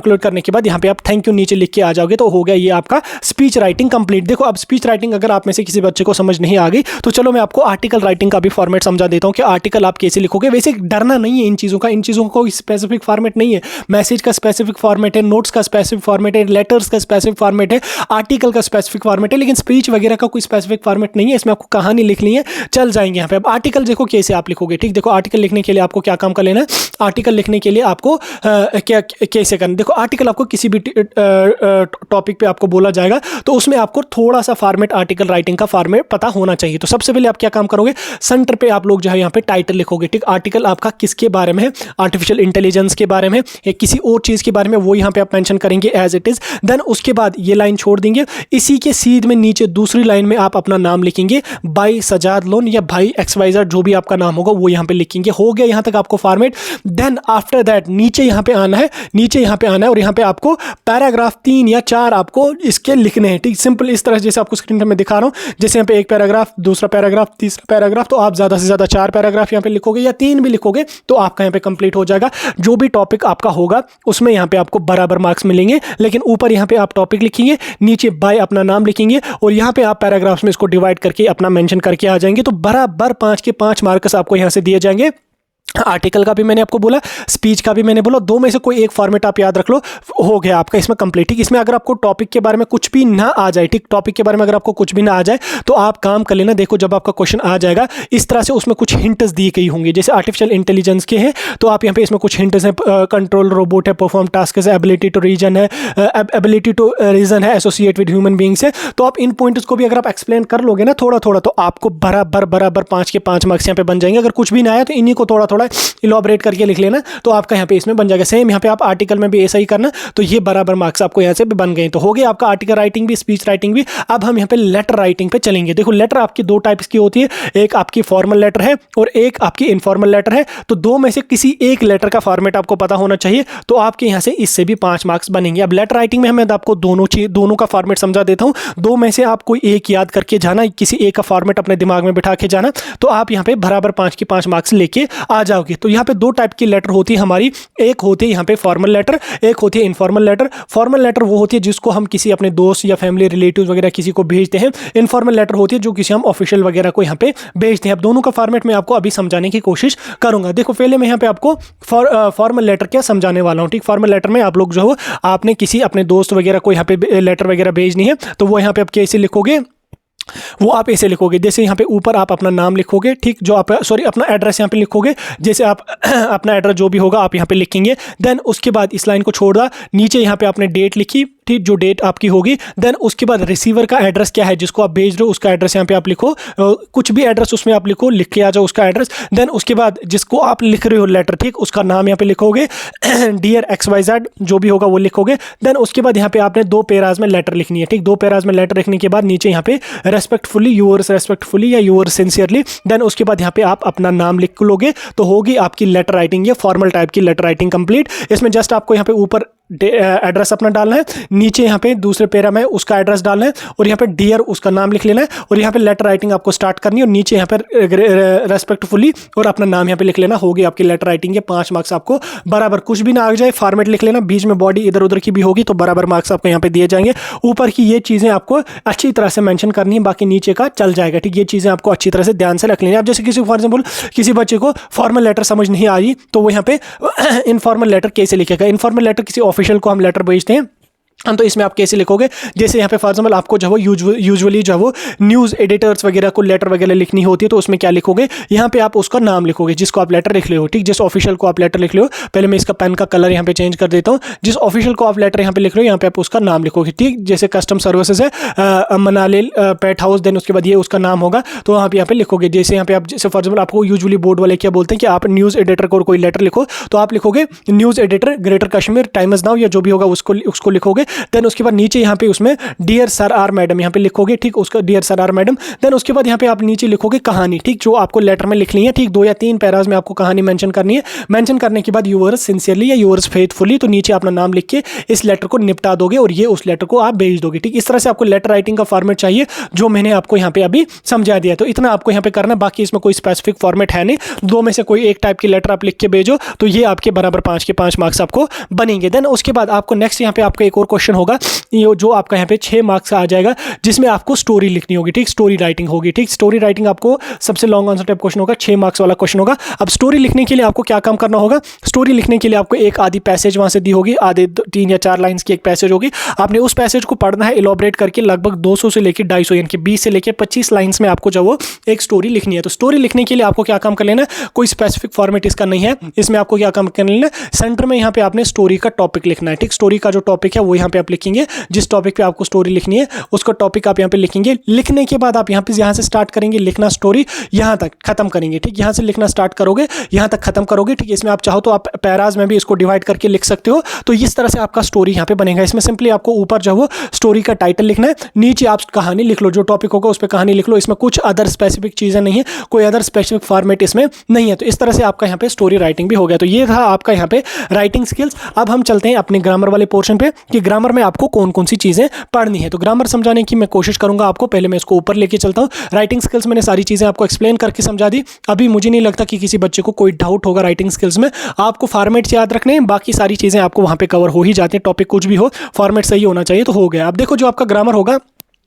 कैलकुलेट करने के बाद यहाँ पे आप थैंक यू नीचे लिख के आ जाओगे तो हो गया ये आपका स्पीच राइटिंग कंप्लीट। देखो अब स्पीच राइटिंग अगर आप में से किसी बच्चे को समझ नहीं आ गई तो चलो मैं आपको आर्टिकल राइटिंग का भी फॉर्मेट समझा देता हूँ कि आर्टिकल आप कैसे लिखोगे। वैसे डरना नहीं है इन चीज़ों का, इन चीज़ों का कोई स्पेसिफिक फॉर्मेट नहीं है। मैसेज का स्पेसिफिक फॉर्मेट है, नोट्स का स्पेसिफिक फॉर्मेट है, लेटर्स का स्पेसिफिक फॉर्मेट है, आर्टिकल का स्पेसिफिक फॉर्मेट है, लेकिन स्पीच वगैरह का कोई स्पेसिफिक फॉर्मेट नहीं है। इसमें आपको कहानी लिखनी है, चल जाएंगे यहाँ पे। अब आर्टिकल देखो कैसे आप लिखोगे, ठीक। देखो आर्टिकल लिखने के लिए आपको क्या काम कर लेना है, आर्टिकल लिखने के लिए आपको क्या कैसे करना। देखो आर्टिकल आपको किसी भी टॉपिक पे आपको बोला जाएगा तो उसमें आपको थोड़ा सा फॉर्मेट आर्टिकल राइटिंग का फॉर्मेट पता होना चाहिए। तो सबसे पहले आप क्या काम करोगे, सेंटर पे आप लोग जो है यहाँ पे टाइटल लिखोगे, ठीक। आर्टिकल आपका किसके बारे में है, आर्टिफिशियल इंटेलिजेंस के बारे में या किसी और चीज के बारे में, वो यहाँ पे आप मेंशन करेंगे एज इट इज। देन उसके बाद ये लाइन छोड़ देंगे, इसी के सीध में नीचे दूसरी लाइन में आप अपना नाम लिखेंगे, भाई सजाद लोन या भाई XYZ जो भी आपका नाम होगा वो यहाँ पे लिखेंगे। हो गया यहाँ तक आपको फॉर्मेट। देन आफ्टर दैट नीचे यहाँ पे आना है, नीचे यहाँ पे आना है और यहाँ पे आपको पैराग्राफ 3 या 4 आपको इसके लिखने हैं, ठीक। सिंपल इस तरह जैसे आपको स्क्रीन पे मैं दिखा रहा हूँ, जैसे यहाँ पे एक पैराग्राफ, दूसरा पैराग्राफ, तीसरा पैराग्राफ, तो आप ज्यादा से ज्यादा 4 पैराग्राफ यहाँ पे लिखोगे या 3 भी लिखोगे तो आपका यहाँ पे कंप्लीट हो जाएगा। जो भी टॉपिक आपका होगा उसमें यहाँ पे आपको बराबर मार्क्स मिलेंगे, लेकिन ऊपर यहाँ पे आप टॉपिक लिखेंगे, नीचे बाय अपना नाम लिखेंगे और यहाँ पे आप पैराग्राफ्स में इसको डिवाइड करके अपना मेंशन करके आ जाएंगे तो बराबर 5 के 5 मार्क्स आपको यहाँ से दिए जाएंगे। आर्टिकल का भी मैंने आपको बोला, स्पीच का भी मैंने बोला, दो में से कोई एक फॉर्मेट आप याद रख लो, हो गया आपका इसमें कंप्लीट, ठीक। इसमें अगर आपको टॉपिक के बारे में कुछ भी ना आ जाए, ठीक, टॉपिक के बारे में अगर आपको कुछ भी ना आ जाए तो आप काम कर लेना। देखो जब आपका क्वेश्चन आ जाएगा इस तरह से उसमें कुछ हिंट्स दी गई होंगी, जैसे आर्टिफिशियल इंटेलिजेंस के हैं तो आप यहाँ पे इसमें कुछ हिंट्स हैं, कंट्रोल रोबोट है, परफॉर्म टास्क है, एबिलिटी टू रीजन है, एबिलिटी टू रीजन है, एसोसिएट विद ह्यूमन बींग्स है। तो आप इन पॉइंट्स को भी अगर आप एक्सप्लेन कर लोगे ना थोड़ा थोड़ा तो आपको बराबर 5 के 5 मार्क्स यहाँ पे बन जाएंगे। अगर कुछ भी ना आया तो इन्हीं को थोड़ा थोड़ा इलॉबरेट करके लिख लेना तो आपका यहाँ पे इसमें बन जाएगा। सेम यहाँ पे आप आर्टिकल में भी ऐसा ही करना तो ये बराबर मार्क्स आपको यहाँ से भी बन गए। तो हो गया आपका आर्टिकल राइटिंग भी, स्पीच राइटिंग भी। अब हम यहाँ पे लेटर राइटिंग पे चलेंगे। देखो लेटर आपकी 2 टाइप्स की होती है, एक आपकी फॉर्मल लेटर है और एक आपकी इनफॉर्मल लेटर है। तो 2 में से किसी एक लेटर का फॉर्मेट आपको पता होना चाहिए तो आपके यहाँ से इससे भी 5 मार्क्स बनेंगे। अब लेटर राइटिंग में मैं आपको दोनों का फॉर्मेट समझा देता हूँ। 2 में से आप कोई एक याद करके जाना, किसी एक का फॉर्मेट अपने दिमाग में बिठा के जाना तो आप यहाँ पे बराबर 5 के 5 मार्क्स लेके आ जाओगे। तो यहाँ पे 2 टाइप की लेटर होती है हमारी, एक होती है यहाँ पे फॉर्मल लेटर, एक होती है इनफॉर्मल लेटर। फॉर्मल लेटर वो होती है जिसको हम किसी अपने दोस्त या फैमिली रिलेटिव्स वगैरह किसी को भेजते हैं। इनफॉर्मल लेटर होती है जो किसी हम ऑफिशियल वगैरह को यहाँ पे भेजते हैं। अब दोनों का फॉर्मेट मैं आपको अभी समझाने की कोशिश करूंगा। देखो पहले मैं यहाँ पे आपको फॉर्मल लेटर क्या समझाने वाला हूँ, ठीक। फॉर्मल लेटर में आप लोग जो हो आपने किसी अपने दोस्त वगैरह को यहाँ पे लेटर वगैरह भेजनी है तो वो यहाँ पे आप कैसे लिखोगे, वो आप ऐसे लिखोगे। जैसे यहाँ पे ऊपर आप अपना नाम लिखोगे, ठीक, जो आप अपना एड्रेस यहाँ पे लिखोगे। जैसे आप अपना एड्रेस जो भी होगा आप यहाँ पे लिखेंगे। देन उसके बाद इस लाइन को छोड़ा, नीचे यहाँ पे आपने डेट लिखी, ठीक, जो डेट आपकी होगी। देन उसके बाद रिसीवर का एड्रेस क्या है, जिसको आप भेज रहे हो उसका एड्रेस यहाँ पे आप लिखो, कुछ भी एड्रेस उसमें आप लिखो, लिख के आ जाओ उसका एड्रेस। देन उसके बाद जिसको आप लिख रहे हो लेटर, ठीक, उसका नाम यहाँ पे लिखोगे, डियर XYZ जो भी होगा वो लिखोगे। देन उसके बाद यहाँ पे आपने 2 पैराज में लेटर लिखनी है, ठीक। 2 पैराज में लेटर लिखने के बाद नीचे यहाँ पे रेस्पेक्टफुली, यूअर्स रेस्पेक्टफुली या यूअर्स सिंसियरली। देन उसके बाद यहाँ पे आप अपना नाम लिख लोगे तो होगी आपकी लेटर राइटिंग, ये फॉर्मल टाइप की लेटर राइटिंग कंप्लीट। इसमें जस्ट आपको यहाँ पे ऊपर एड्रेस अपना डालना है, नीचे यहाँ पे दूसरे पैरा में उसका एड्रेस डालना है और यहाँ पे डियर उसका नाम लिख लेना है और यहाँ पे लेटर राइटिंग आपको स्टार्ट करनी है और नीचे यहाँ पे रेस्पेक्टफुली और अपना नाम यहाँ पे लिख लेना। होगी आपकी लेटर राइटिंग, ये 5 मार्क्स आपको बराबर। कुछ भी ना आ जाए फॉर्मेट लिख लेना, बीच में बॉडी इधर उधर की भी होगी तो बराबर मार्क्स आपको यहाँ पे दिए जाएंगे। ऊपर की ये चीज़ें आपको अच्छी तरह से मेंशन करनी है, बाकी नीचे का चल जाएगा, ठीक। ये चीज़ें आपको अच्छी तरह से ध्यान से रख लेनी है। अब जैसे किसी फॉर एग्जाम्पल किसी बच्चे को फॉर्मल लेटर समझ नहीं आई तो वो यहाँ पे इनफॉर्मल लेटर कैसे लिखेगा। इनफॉर्मल लेटर किसी ऑफिशियल को हम लेटर भेजते हैं तो इसमें आप कैसे लिखोगे, जैसे यहाँ पे फॉर एग्जाम्पल आपको जो है यूजुअली जो है वो न्यूज़ एडिटर्स वगैरह को लेटर वगैरह लिखनी होती है तो उसमें क्या लिखोगे, यहाँ पे आप उसका नाम लिखोगे जिसको आप लेटर लिख रहे हो, ठीक। जिस ऑफिशियल को आप लेटर लिख रहे हो, पहले मैं इसका पेन का कलर यहाँ पे चेंज कर देता हूँ। जिस ऑफिशियल को आप लेटर यहाँ पे लिख रहे हो यहाँ पे आप उसका नाम लिखोगे, ठीक। जैसे कस्टम सर्विसेज है मनाली पेट हाउस, देन उसके बाद ये उसका नाम होगा तो आप यहाँ पे लिखोगे। जैसे यहाँ पे आप जैसे फॉर एग्जाम्पल आपको यूजुअली बोर्ड वाले क्या बोलते हैं कि आप न्यूज़ एडिटर को कोई लेटर लिखो तो आप लिखोगे news editor greater Kashmir times now या जो भी होगा उसको लिखोगे। लिखोगे। देन उसके बाद नीचे यहाँ पे उसमें डियर सर आर मैडम यहाँ पे लिखोगे, ठीक, उसका dear sir or madam. Then उसके बाद यहाँ पे आप नीचे लिखोगे कहानी, ठीक, जो आपको लेटर में लिखनी है, ठीक, 2 या 3 पैराज में आपको कहानी मेंशन करनी है। मेंशन करने के बाद यूअर्स सिंसियरली या यूअर्स फेथफुली, तो नीचे अपना नाम लिख के इस लेटर को निपटा दोगे और ये उस लेटर को आप भेज दोगे, ठीक। इस तरह से आपको लेटर राइटिंग का फॉर्मेट चाहिए जो मैंने आपको यहाँ पे अभी समझा दिया। तो इतना आपको यहाँ पे करना, बाकी इसमें कोई स्पेसिफिक फॉर्मेट है नहीं, 2 में से कोई एक टाइप की लेटर आप लिख के भेजो तो ये आपके बराबर 5 के 5 मार्क्स आपको बनेंगे। देन उसके बाद आपको नेक्स्ट यहाँ पे आपका एक और क्वेश्चन होगा, ये जो आपका यहाँ पे 6 मार्क्स आ जाएगा, जिसमें आपको स्टोरी लिखनी होगी, ठीक, स्टोरी राइटिंग होगी, ठीक। स्टोरी राइटिंग आपको सबसे लॉन्ग आंसर टाइप क्वेश्चन होगा, 6 मार्क्स वाला क्वेश्चन होगा। अब स्टोरी लिखने के लिए आपको क्या काम करना होगा, स्टोरी लिखने के लिए आपको एक आधी पैसेज वहां से दी होगी, आधे 3 या 4 लाइंस की एक पैसेज होगी। आपने उस पैसेज को पढ़ना है, इलॉबरेट करके लगभग 200 से लेकर 250 यानी कि 20 से लेकर 25 लाइंस में आपको जो वो एक स्टोरी लिखनी है। तो स्टोरी लिखने के लिए आपको क्या काम कर लेना, कोई स्पेसिफिक फॉर्मेट इसका नहीं है। इसमें आपको क्या काम कर लेना, सेंटर में यहाँ पे आपने स्टोरी का टॉपिक लिखना है, ठीक। स्टोरी का जो टॉपिक है वो यहाँ पे आप लिखेंगे, जिस टॉपिक पे आपको स्टोरी लिखनी है उसका टॉपिक आप यहाँ पे लिखेंगे। लिखने के बाद आप यहाँ से स्टार्ट करेंगे लिखना स्टोरी, यहाँ तक खत्म करेंगे, ठीक। यहाँ से लिखना स्टार्ट करोगे, यहाँ तक खत्म करोगे, ठीक। इसमें आप चाहो तो आप पैराज में भी इसको डिवाइड करके लिख सकते हो। तो इस तरह से आपका स्टोरी यहाँ पे बनेगा। इसमें सिंपली आपको ऊपर जो वो स्टोरी का टाइटल लिखना है, नीचे आप कहानी लिख लो, जो टॉपिक होगा उस पर कहानी लिख लो। इसमें कुछ अदर स्पेसिफिक चीज़ें नहीं है, कोई अदर स्पेसिफिक फॉर्मेट इसमें नहीं है। तो इस तरह से आपका यहाँ पे स्टोरी राइटिंग भी हो गया। तो ये था आपका यहाँ पे राइटिंग स्किल्स। अब हम चलते हैं अपने ग्रामर वाले पोर्शन पे कि ग्रामर में आपको कौन कौन सी चीज़ें पढ़नी है। तो ग्रामर समझाने की मैं कोशिश करूंगा आपको, पहले मैं इसको ऊपर लेके चलता हूँ। राइटिंग स्किल्स मैंने सारी चीज़ें आपको एक्सप्लेन करके समझा दी। अभी मुझे नहीं लगता कि किसी बच्चे को कोई डाउट होगा राइटिंग स्किल्स में। आपको फॉर्मेट याद रखने हैं, बाकी सारी चीज़ें आपको वहाँ पे कवर हो ही जाती हैं। टॉपिक कुछ भी हो, फॉर्मेट सही होना चाहिए तो हो गया। अब देखो जो आपका ग्रामर होगा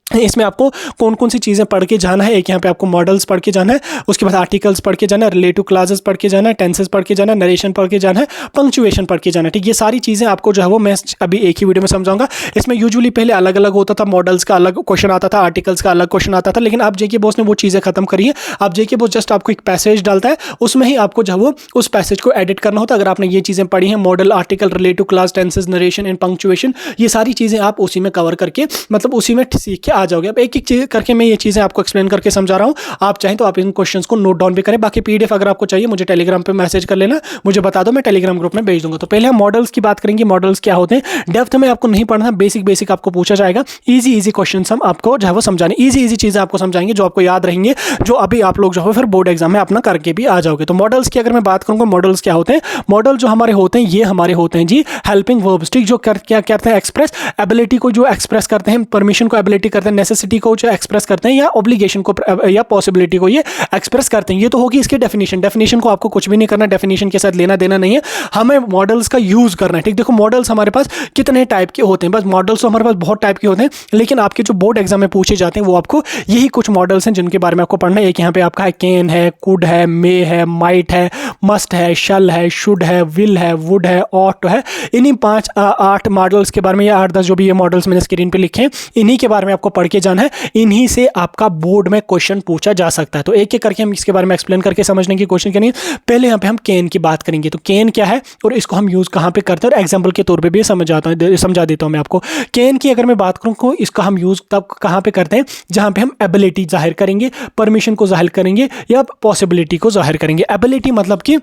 इसमें आपको कौन कौन सी चीज़ें पढ़ के जाना है। एक यहाँ पे आपको मॉडल्स पढ़ के जाना है, उसके बाद आर्टिकल्स पढ़ के जाना है, रिलेटिव क्लासेस पढ़ के जाना है, टेंसेस पढ़ के जाना है, नरेशन पढ़ के जाना है, पंक्चुएशन पढ़ के जाना है, ठीक। ये सारी चीज़ें आपको जो है वो मैं अभी एक ही वीडियो में समझाऊंगा। इसमें यूजुअली पहले अलग अलग होता था, मॉडल्स का अलग क्वेश्चन आता था, आर्टिकल्स का अलग क्वेश्चन आता था, लेकिन अब जेके बॉस ने वो चीज़ें खत्म करी है। अब जेके बॉस जस्ट आपको एक पैसेज डालता है, उसमें ही आपको जो है वो उस पैसेज को एडिट करना होता है। अगर आपने ये चीज़ें पढ़ी हैं, model, article, relative class, tenses, narration and punctuation, ये सारी चीज़ें आप उसी में कवर करके मतलब उसी में सीख के आ जाओगे। अब एक एक करके मैं ये चीज़ें आपको एक्सप्लेन करके समझा रहा हूँ। आप चाहें तो आप इन क्वेश्चंस को नोट डाउन भी करें। बाकी पीडीएफ अगर आपको चाहिए मुझे टेलीग्राम पे मैसेज कर लेना, मुझे बता दो, मैं टेलीग्राम ग्रुप में भेज दूंगा। तो पहले हम मॉडल्स की बात करेंगे। मॉडल्स क्या होते हैं, डेप्थ में आपको नहीं पढ़ना, बेसिक आपको पूछा जाएगा। इजी क्वेश्चन हम आपको जो है वो समझाने, इजी चीज़ें आपको समझाएंगे जो आपको याद रहेंगे, जो अभी आप लोग जो है फिर बोर्ड एग्जाम में अपना करके भी आ जाओगे। तो मॉडल्स की अगर मैं बात करूँगा, मॉडल्स क्या होते हैं, मॉडल जो हमारे होते हैं ये हमारे होते हैं जी हेल्पिंग वर्ब्स, ठीक, जो क्या करते हैं, एक्सप्रेस एबिलिटी को जो एक्सप्रेस करते हैं, परमिशन को एबिलिटी करते हैं, नेसेसिटी को जो एक्सप्रेस करते हैं, या ऑब्लिगेशन को या पॉसिबिलिटी को ये एक्सप्रेस करते हैं। ये तो होगी इसकी डेफिनेशन को आपको कुछ भी नहीं करना, डेफिनेशन के साथ लेना देना नहीं है, हमें मॉडल्स का यूज करना है, ठीक। देखो मॉडल्स हमारे पास कितने टाइप के होते हैं, बस मॉडल्स तो हमारे पास बहुत टाइप के होते हैं, लेकिन आपके जो बोर्ड एग्जाम में पूछे जाते हैं वो आपको यही कुछ मॉडल्स हैं जिनके बारे में आपको पढ़ना है। एक यहाँ पे आपका है कैन है, कुड है, मे है, माइट है, मस्ट है, शल है, शुड है, विल है, वुड है, ऑट है। इन्हीं 5-8 मॉडल्स के बारे में, या 8-10 जो भी ये मॉडल्स मैंने स्क्रीन पे लिखे हैं, इन्हीं के बारे में आपको पढ़ के जाना है। इन्हीं से आपका बोर्ड में क्वेश्चन पूछा जा सकता है। तो एक एक करके हम इसके बारे में एक्सप्लेन करके समझने की कोशिश करेंगे। पहले यहाँ पे हम कैन की बात करेंगे। तो कैन क्या है और इसको हम यूज कहाँ पे करते हैं, और एग्जांपल के तौर पे भी समझा देता हूँ मैं आपको। कैन की अगर मैं बात करूँ तो इसका हम यूज तब कहाँ पे करते हैं जहाँ पे हम एबिलिटी जाहिर करेंगे, परमिशन को जाहिर करेंगे, या पॉसिबिलिटी को जाहिर करेंगे। एबिलिटी मतलब कि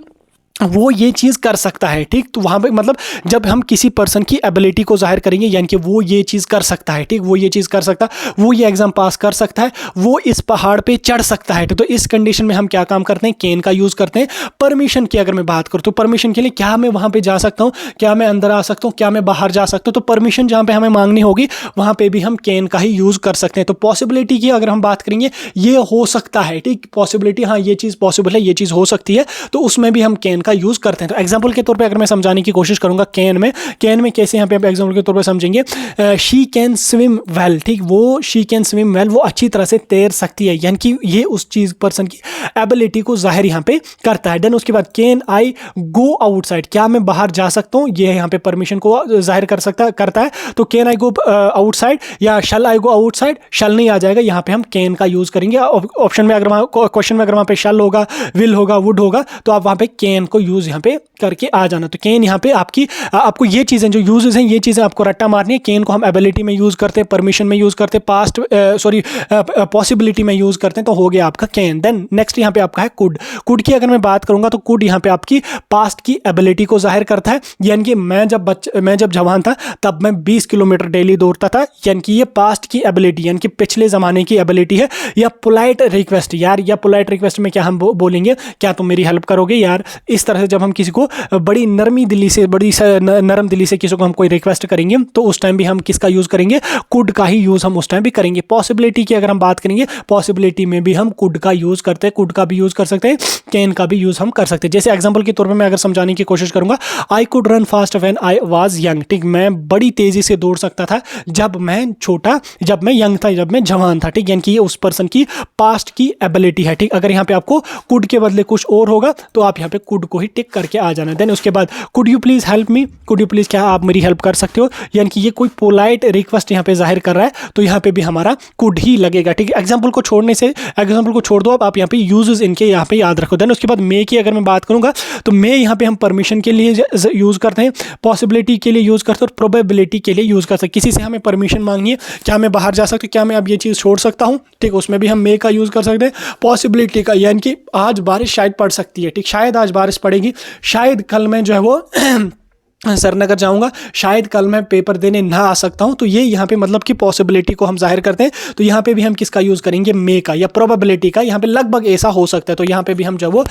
वो ये चीज़ कर सकता है, ठीक। तो वहाँ पे मतलब जब हम किसी पर्सन की एबिलिटी को जाहिर करेंगे, यानी कि वो ये चीज़ कर सकता है, ठीक, वो ये चीज़ कर सकता है, वो ये एग्जाम पास कर सकता है, वो इस पहाड़ पे चढ़ सकता है। तो इस कंडीशन में हम क्या काम करते हैं, कैन का यूज़ करते हैं। परमिशन की अगर मैं बात करूँ तो परमिशन के लिए क्या मैं वहाँ पर जा सकता हूँ, क्या मैं अंदर आ सकता हूँ, क्या मैं बाहर जा सकता हूँ, तो परमिशन जहाँ पर हमें मांगनी होगी वहाँ पर भी हम कैन का ही यूज़ कर सकते हैं। तो पॉसिबिलिटी की अगर हम बात करेंगे, ये हो सकता है, ठीक, पॉसिबिलिटी, हाँ ये चीज़ पॉसिबल है, ये चीज़ हो सकती है, तो उसमें भी हम कैन का यूज़ करते हैं। तो एग्जांपल के तौर पे अगर मैं समझाने की कोशिश करूंगा कैन में कैसे यहाँ पे आप एग्जांपल के तौर पे समझेंगे, शी कैन स्विम वेल, ठीक, वो शी कैन स्विम वेल, वो अच्छी तरह से तैर सकती है, यानी कि ये उस चीज पर्सन की एबिलिटी को जाहिर यहाँ पे करता है। देन उसके बाद कैन आई गो आउटसाइड, क्या मैं बाहर जा सकता हूँ, ये यहाँ पे परमिशन को जाहिर करता है। तो कैन आई गो आउटसाइड या शल आई गो आउटसाइड, शल नहीं आ जाएगा, यहाँ पे हम कैन का यूज करेंगे। ऑप्शन में अगर क्वेश्चन में अगर वहाँ पे शल होगा, विल होगा, वुड होगा, तो आप वहाँ पे कैन को यूज यहाँ पे करके आ जाना। तो कैन यहाँ पे आपको ये चीज़ें जो यूजेस हैं, ये चीज़ें आपको रट्टा मारनी है। कैन को हम एबिलिटी में यूज़ करते हैं, परमिशन में यूज़ करते हैं, पास्ट पॉसिबिलिटी में यूज़ करते हैं, तो हो गया आपका कैन। देन नेक्स्ट यहाँ पे आपका है कुड। कुड की अगर मैं बात करूंगा तो कुड यहाँ पे आपकी पास्ट की एबिलिटी को जाहिर करता है, यानी कि मैं जब जवान था तब मैं 20 किलोमीटर डेली दौड़ता था, यानी कि ये पास्ट की एबिलिटी, यानी कि पिछले ज़माने की एबिलिटी है। या पोलाइट रिक्वेस्ट, यार या पोलाइट रिक्वेस्ट में क्या हम बोलेंगे, क्या तुम मेरी हेल्प करोगे यार, इस तरह से जब हम किसी को बड़ी नरमी दिली से, बड़ी नरम दिली से किसी को हम कोई रिक्वेस्ट करेंगे तो उस टाइम भी हम किसका यूज़ करेंगे, कुड का ही यूज़ हम उस टाइम भी करेंगे। पॉसिबिलिटी की अगर हम बात करेंगे, पॉसिबिलिटी में भी हम कुड का यूज़ करते हैं, कुड का भी यूज़ कर सकते हैं, कैन का भी यूज़ हम कर सकते हैं। जैसे एग्जांपल के तौर पे मैं अगर समझाने की कोशिश करूंगा, I could run fast when I was young, ठीक, मैं बड़ी तेजी से दौड़ सकता था जब मैं यंग था, जब मैं जवान था, ठीक, यानी कि ये उस पर्सन की पास्ट की एबिलिटी है, ठीक। अगर यहाँ पे आपको कुड के बदले कुछ और होगा तो आप यहाँ पे कुड को ही टिक करके आ जाना। देन उसके बाद could you please help me, could you please, क्या आप मेरी हेल्प कर सकते हो, यानी कि ये कोई पोलाइट रिक्वेस्ट यहाँ पे जाहिर कर रहा है, तो यहाँ पे भी हमारा कुड ही लगेगा, ठीक है। एग्जाम्पल को छोड़ दो आप यहाँ पे यूजेस इनके यहाँ पे याद रखो। देन उसके बाद मे की अगर मैं बात करूंगा तो मे यहाँ पे हम परमिशन के लिए यूज करते हैं, पॉसिबिलिटी के लिए यूज करते हैं और प्रोबेबिलिटी के लिए यूज करते हैं। किसी से हमें परमिशन मांगनी है, क्या मैं बाहर जा सकता हूँ, क्या मैं अब ये चीज़ छोड़ सकता हूँ, ठीक, उसमें भी हम मे का यूज कर सकते हैं। पॉसिबिलिटी का, यानी कि आज बारिश शायद पड़ सकती है, ठीक, शायद आज बारिश पड़ेगी, शायद कल मैं जो है वो सरनगर जाऊंगा, शायद कल मैं पेपर देने ना आ सकता हूं, तो ये यहाँ पे मतलब कि पॉसिबिलिटी को हम जाहिर करते हैं। तो यहाँ पे भी हम किसका यूज करेंगे, मे का, या प्रोबेबिलिटी का, यहाँ पे लगभग ऐसा हो सकता है, तो यहाँ पे भी हम जो वो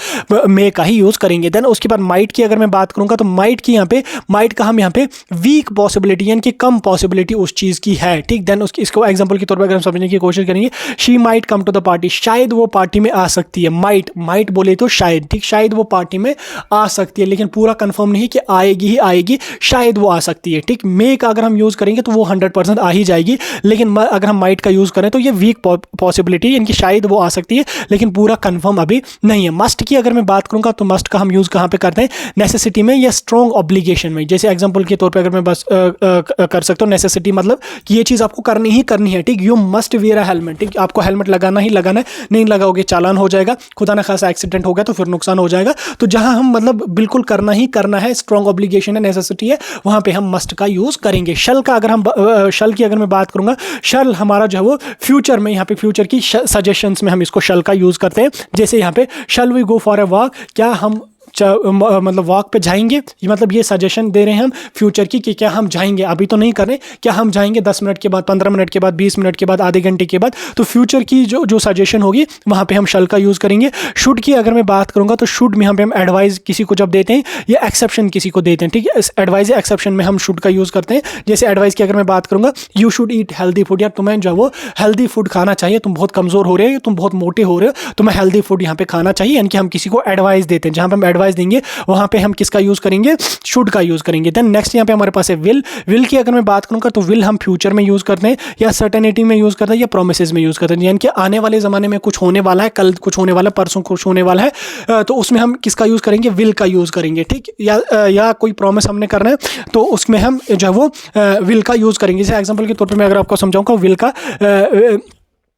मे का ही यूज करेंगे। देन उसके बाद माइट की अगर मैं बात करूंगा तो माइट का हम यहाँ पे वीक पॉसिबिलिटी, यानी कि कम पॉसिबिलिटी उस चीज की है, ठीक। देन इसको एग्जाम्पल के तौर पर अगर हम समझने की कोशिश करेंगे, she might come to the party, शायद वो पार्टी में आ सकती है। माइट बोले तो शायद, ठीक, शायद वो पार्टी में आ सकती है, लेकिन पूरा कंफर्म नहीं कि आएगी ही आएगी, शायद वो आ सकती है, ठीक। मे का अगर हम यूज करेंगे तो वो 100% आ ही जाएगी, लेकिन अगर हम माइट का यूज करें तो ये वीक पॉसिबिलिटी, यानी कि शायद वो आ सकती है लेकिन पूरा कंफर्म अभी नहीं है। मस्ट की अगर मैं बात करूंगा तो मस्ट का हम यूज कहां पे करते हैं, नेसेसिटी में या स्ट्रॉन्ग ऑब्लिगेशन में। जैसे एग्जांपल के तौर पे अगर मैं बस कर सकता हूं, नेसेसिटी मतलब कि ये चीज आपको करनी ही करनी है, ठीक, you must where a helmet, ठीक, आपको हेलमेट लगाना ही लगाना है, नहीं लगाओगे चालान हो जाएगा, खुदा ना खासा एक्सीडेंट हो गया तो फिर नुकसान हो जाएगा। तो जहां हम मतलब बिल्कुल करना ही करना है, स्ट्रॉन्ग ऑब्लिगेशन है, नेसेसिटी है, वहां पे हम मस्ट का यूज करेंगे। शल की अगर मैं बात करूंगा, शल हमारा जो है वो फ्यूचर में, यहाँ पे फ्यूचर की सजेशंस में हम इसको शल का यूज करते हैं। जैसे यहाँ पे shall we go for a walk, क्या हम मतलब वॉक पे जाएंगे, ये मतलब ये सजेशन दे रहे हैं हम फ्यूचर की कि क्या हम जाएंगे, अभी तो नहीं कर रहे, क्या हम जाएंगे 10 मिनट के बाद, 15 मिनट के बाद, 20 मिनट के बाद, आधे घंटे के बाद। तो फ्यूचर की जो सजेशन होगी वहाँ पे हम शल का यूज़ करेंगे। शुड की अगर मैं बात करूँगा तो शुड में यहाँ पे हम एडवाइस किसी को जब देते हैं या एक्सेप्शन किसी को देते हैं, ठीक है, एडवाइस या एक्सेप्शन में हम शुड का यूज़ करते हैं। जैसे एडवाइस की अगर मैं बात करूँगा, you should eat healthy food, यार तुम्हें जो है वो हेल्दी फूड खाना चाहिए, तुम बहुत कमज़ोर हो रहे हो, तुम बहुत मोटे हो रहे हो, तुम्हें हेल्दी फूड यहाँ पे खाना चाहिए, यानी कि हम किसी को एडवाइस देते हैं। जहाँ पे हम एडवाइस देंगे वहाँ पे हम किसका यूज करेंगे, शुड का यूज करेंगे। देन नेक्स्ट यहाँ पे हमारे पास है विल की अगर मैं बात करूंगा तो विल हम फ्यूचर में यूज करते हैं या सर्टेनिटी में यूज करते हैं या प्रोमिसेस में यूज करते हैं, यानी कि आने वाले जमाने में कुछ होने वाला है, कल कुछ होने वाला है, परसों कुछ होने वाला है, तो उसमें हम किसका यूज करेंगे, विल का यूज करेंगे, ठीक। या कोई प्रॉमिस हमने करना है तो उसमें हम जो है वो विल का यूज करेंगे। जैसे एग्जाम्पल के तौर पर मैं अगर आपको समझाऊंगा, विल का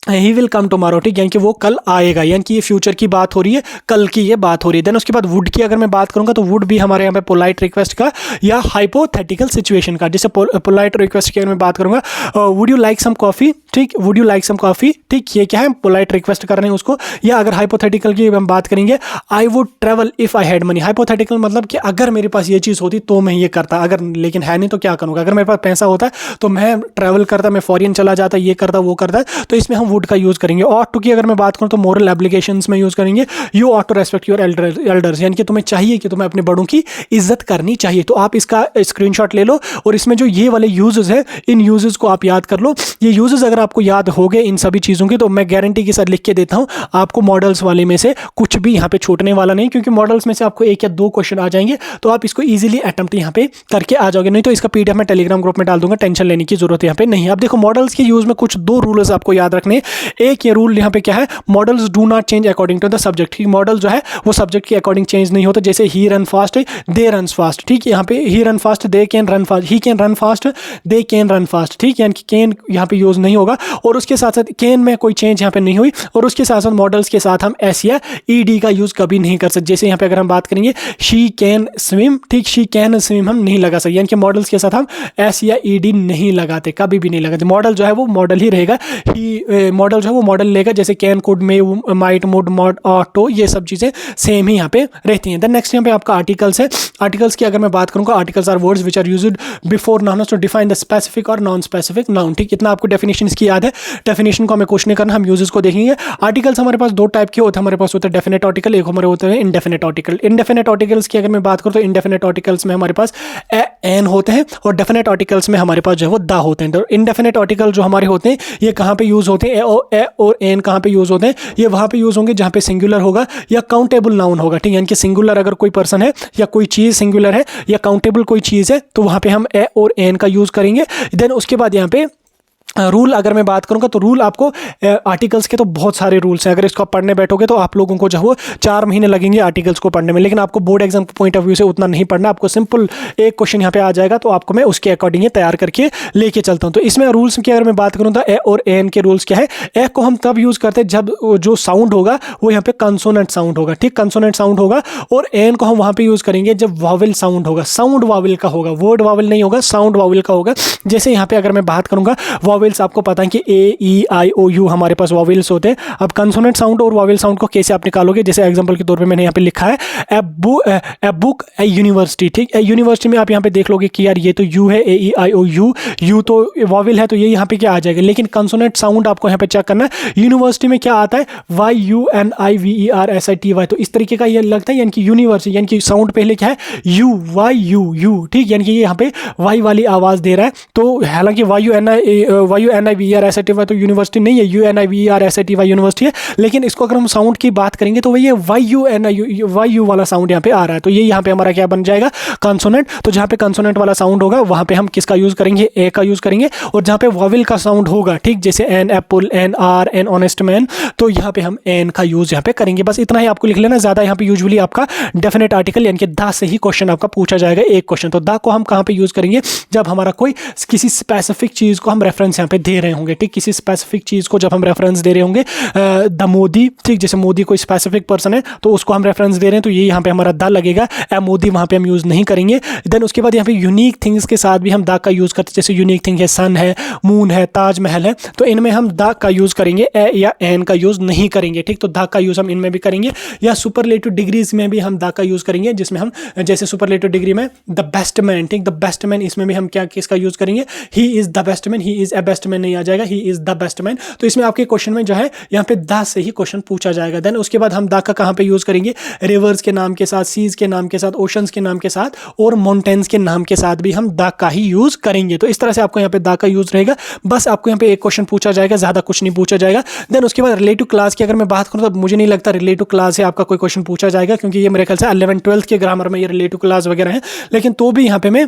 ही विल कम टुमारो, ठीक, यानी कि वो कल आएगा, यानी कि ये फ्यूचर की बात हो रही है, कल की ये बात हो रही है। देन उसके बाद वुड की अगर मैं बात करूंगा तो वुड भी हमारे यहाँ पे पोलाइट रिक्वेस्ट का या हाइपोथेटिकल सिचुएशन का। जैसे पोलाइट रिक्वेस्ट की अगर मैं बात करूंगा, would you like some coffee, ठीक, would you like some coffee, ठीक, ये क्या है, पोलाइट रिक्वेस्ट कर रहे हैं उसको। या अगर हाइपोथेटिकल की हम बात करेंगे, I would travel if I had money. Hypothetical मतलब कि अगर मेरे पास ये चीज़ होती तो मैं ये करता, अगर लेकिन है नहीं तो क्या करूँगा, अगर मेरे पास पैसा होता तो मैं ट्रैवल करता, मैं फॉरेन चला जाता, ये करता वो करता, तो इसमें हम वुड का यूज़ करेंगे। ऑट टू की अगर मैं बात करूं तो मोरल एप्लीकेशंस में यूज करेंगे, you ought to respect your elders, यानी कि तुम्हें चाहिए कि तुम्हें अपने बड़ों की इज्जत करनी चाहिए। तो आप इसका स्क्रीनशॉट ले लो और इसमें जो ये वाले यूजेस है, इन यूजेस को आप याद कर लो। ये यूजेस अगर आपको याद हो गए इन सभी चीज़ों की तो मैं गारंटी के साथ लिख के देता हूं, आपको मॉडल्स वाले में से कुछ भी यहाँ पे छूटने वाला नहीं, क्योंकि मॉडल्स में से आपको 1 या 2 क्वेश्चन आ जाएंगे, तो आप इसको ईजिली अटेम्प्ट यहाँ पे करके आ जाओगे। नहीं तो इसका पीडीएफ मैं टेलीग्राम ग्रुप में डाल दूंगा, टेंशन लेने की जरूरत यहाँ पे नहीं है। अब देखो मॉडल्स के यूज में कुछ 2 रूल्स आपको याद रखने, एक ये रूल यहाँ पे क्या है, models do not change according to the subject. ठीक, मॉडल जो है वो सब्जेक्ट के अकॉर्डिंग चेंज नहीं होता। जैसे he run fast, they run fast. ठीक, यहाँ पे he run fast, they can run fast, he can run fast, they can run fast. ठीक, यानी कि कैन यहाँ पे यूज नहीं होगा, और उसके साथ साथ कैन में कोई चेंज यहाँ पे नहीं हुई, और उसके साथ साथ मॉडल्स के साथ हम एस या ईडी का यूज कभी नहीं कर सकते। जैसे यहाँ पे अगर हम बात करेंगे शी कैन स्विम, ठीक, शी कैन स्विम हम नहीं लगा सकते, यानी कि मॉडल्स के साथ हम एस या ईडी नहीं लगाते, कभी भी नहीं लगाते। मॉडल जो है वो मॉडल ही रहेगा, ही मॉडल जो है वो मॉडल लेगा। जैसे can, could, may, might, would, mod, auto, ये सब चीजें सेम ही यहाँ पे रहती हैं। देन नेक्स्ट यहाँ पे आपका आर्टिकल्स है। आर्टिकल्स की अगर मैं बात करूँगा, articles are words which are used before nouns to define the specific और नॉन स्पेसिफिक नाउन। ठीक, इतना आपको डेफिनेशन इसकी याद है। डेफिनेशन को हमें क्वेश्चन करना, हम यूजेस को देखेंगे। आर्टिकल्स हमारे पास दो टाइप के होते हैं, हमारे पास होते हैं डेफिनेट आर्टिकल, एक हमारे होते हैं इंडेफिनेट आर्टिकल। इंडेफिनेट आर्टिकल्स की अगर मैं बात करूँ तो इंडेफिनेट आर्टिकल्स में हमारे पास एन होते हैं, और डेफिनेट आर्टिकल्स में हमारे पास जो है वो द होते हैं। तो इंडेफिनेट आर्टिकल जो हमारे होते हैं ये कहाँ पे यूज होते हैं, ए और एन कहाँ पे यूज होते हैं, ये वहाँ पे यूज होंगे जहाँ पे सिंगुलर होगा या काउंटेबल नाउन होगा। ठीक, यानी कि सिंगुलर अगर कोई पर्सन है या कोई चीज सिंगुलर है या काउंटेबल कोई चीज है, तो वहाँ पे हम ए और एन का यूज करेंगे। देन उसके बाद यहाँ पे रूल अगर मैं बात करूंगा तो रूल आपको आर्टिकल्स के तो बहुत सारे रूल्स हैं। अगर इसको आप पढ़ने बैठोगे तो आप लोगों को जो वो 4 महीने लगेंगे आर्टिकल्स को पढ़ने में, लेकिन आपको बोर्ड एग्जाम के पॉइंट ऑफ व्यू से उतना नहीं पढ़ना। आपको सिंपल एक क्वेश्चन यहाँ पे आ जाएगा, तो आपको मैं उसके अकॉर्डिंग ही तैयार करके लेके चलता हूँ। तो इसमें रूल्स की अगर मैं बात करूँ तो ए और एन के रूल्स क्या है। ए को हम तब यूज करते हैं जब जो साउंड होगा वो यहाँ पे कंसोनेंट साउंड होगा। ठीक, कंसोनेंट साउंड होगा। और एन को हम वहाँ पे यूज करेंगे जब वावल साउंड होगा, साउंड वावल का होगा, वर्ड वावल नहीं होगा, साउंड वावल का होगा। जैसे यहाँ पे अगर मैं बात करूंगा वावल्स, आपको पता है कि ए ई आई ओ यू हमारे पास वावल्स होते हैं। अब कंसोनेंट साउंड और वावल साउंड को कैसे आप निकालोगे, जैसे एग्जांपल के तौर पे मैंने यहाँ पे लिखा है ए बुक ए यूनिवर्सिटी। ठीक, ए यूनिवर्सिटी में आप यहाँ पे देख लोगे कि यार ये तो यू है, ए ई आई ओ यू, यू तो वावल है, तो ये यहाँ पे क्या आ जाएगा। लेकिन कंसोनेंट साउंड आपको यहाँ पे चेक करना है। यूनिवर्सिटी में क्या आता है, Y U N I V E R S I T Y, तो इस तरीके का ये लगता है, यानी कि यूनिवर्सिटी, यानी कि साउंड पहले क्या है, यू, वाई यू यू। ठीक, यानी कि ये यहाँ पे वाई वाली आवाज दे रहा है। तो हालांकि Y U N I V R S I T Y तो यूनिवर्सिटी नहीं है, U N I V R S I T Y university है। लेकिन इसको अगर हम साउंड की बात करेंगे तो ये वाई यू वाला साउंड यहाँ पे आ रहा है, तो ये यहाँ पे हमारा क्या बन जाएगा, कंसोनेंट। तो जहाँ पे कंसोनेंट वाला साउंड होगा वहाँ पे हम किसका यूज करेंगे, ए का यूज करेंगे। और जहाँ पे वावल का साउंड होगा, ठीक, जैसे an apple, an hour, an honest man, तो यहाँ पे हम एन का यूज यहाँ पे करेंगे। बस इतना ही आपको लिख लेना, ज्यादा यहाँ पे यूजुअली आपका डेफिनेट आर्टिकल यानी कि द से ही क्वेश्चन आपका पूछा जाएगा, एक क्वेश्चन। तो द को हम कहाँ पे यूज करेंगे, जब हमारा कोई किसी स्पेसिफिक चीज को हम रेफरेंस यहाँ पे दे रहे होंगे। ठीक, किसी स्पेसिफिक चीज को जब हम रेफरेंस दे रहे होंगे, द मोदी, ठीक, जैसे मोदी कोई स्पेसिफिक पर्सन है तो उसको हम रेफरेंस दे रहे हैं, तो ये यहाँ पे हमारा द लगेगा। ए मोदी वहाँ पे हम यूज नहीं करेंगे। देन उसके बाद यहाँ पे यूनिक थिंग्स के साथ भी हम द का यूज करते हैं। जैसे यूनिक थिंग है, सन है, मून है, ताजमहल है, तो इनमें हम द का यूज करेंगे, ए या एन का यूज नहीं करेंगे। ठीक, तो द का यूज हम इनमें भी करेंगे। या सुपरलेटिव डिग्रीज में भी हम द का यूज करेंगे, जिसमें हम जैसे सुपरलेटिव डिग्री में द बेस्ट मैन, ठीक, द बेस्ट मैन, इसमें भी हम क्या किसका यूज करेंगे, he is the best man, he is a best man नहीं आ जाएगा, he is the best man. तो इसमें आपके क्वेश्चन में जो है यहाँ पे द से ही क्वेश्चन पूछा जाएगा। देन उसके बाद हम द का कहाँ पे यूज करेंगे, रिवर्स के नाम के साथ, सीज के नाम के साथ, ओशंस के नाम के साथ और माउंटेन्स के नाम के साथ भी हम द का ही यूज करेंगे। तो इस तरह से आपको यहाँ पे द का यूज रहेगा। बस आपको यहाँ पे एक क्वेश्चन पूछा जाएगा, ज्यादा कुछ नहीं पूछा जाएगा। देन उसके बाद रिलेटिव क्लास की अगर मैं बात करूँ तो मुझे नहीं लगता रिलेटिव क्लास से आपका कोई क्वेश्चन पूछा जाएगा, क्योंकि ये मेरे ख्याल से 11-12 के ग्रामर में ये रिलेटिव क्लास वगैरह है। लेकिन तो भी यहाँ पे मैं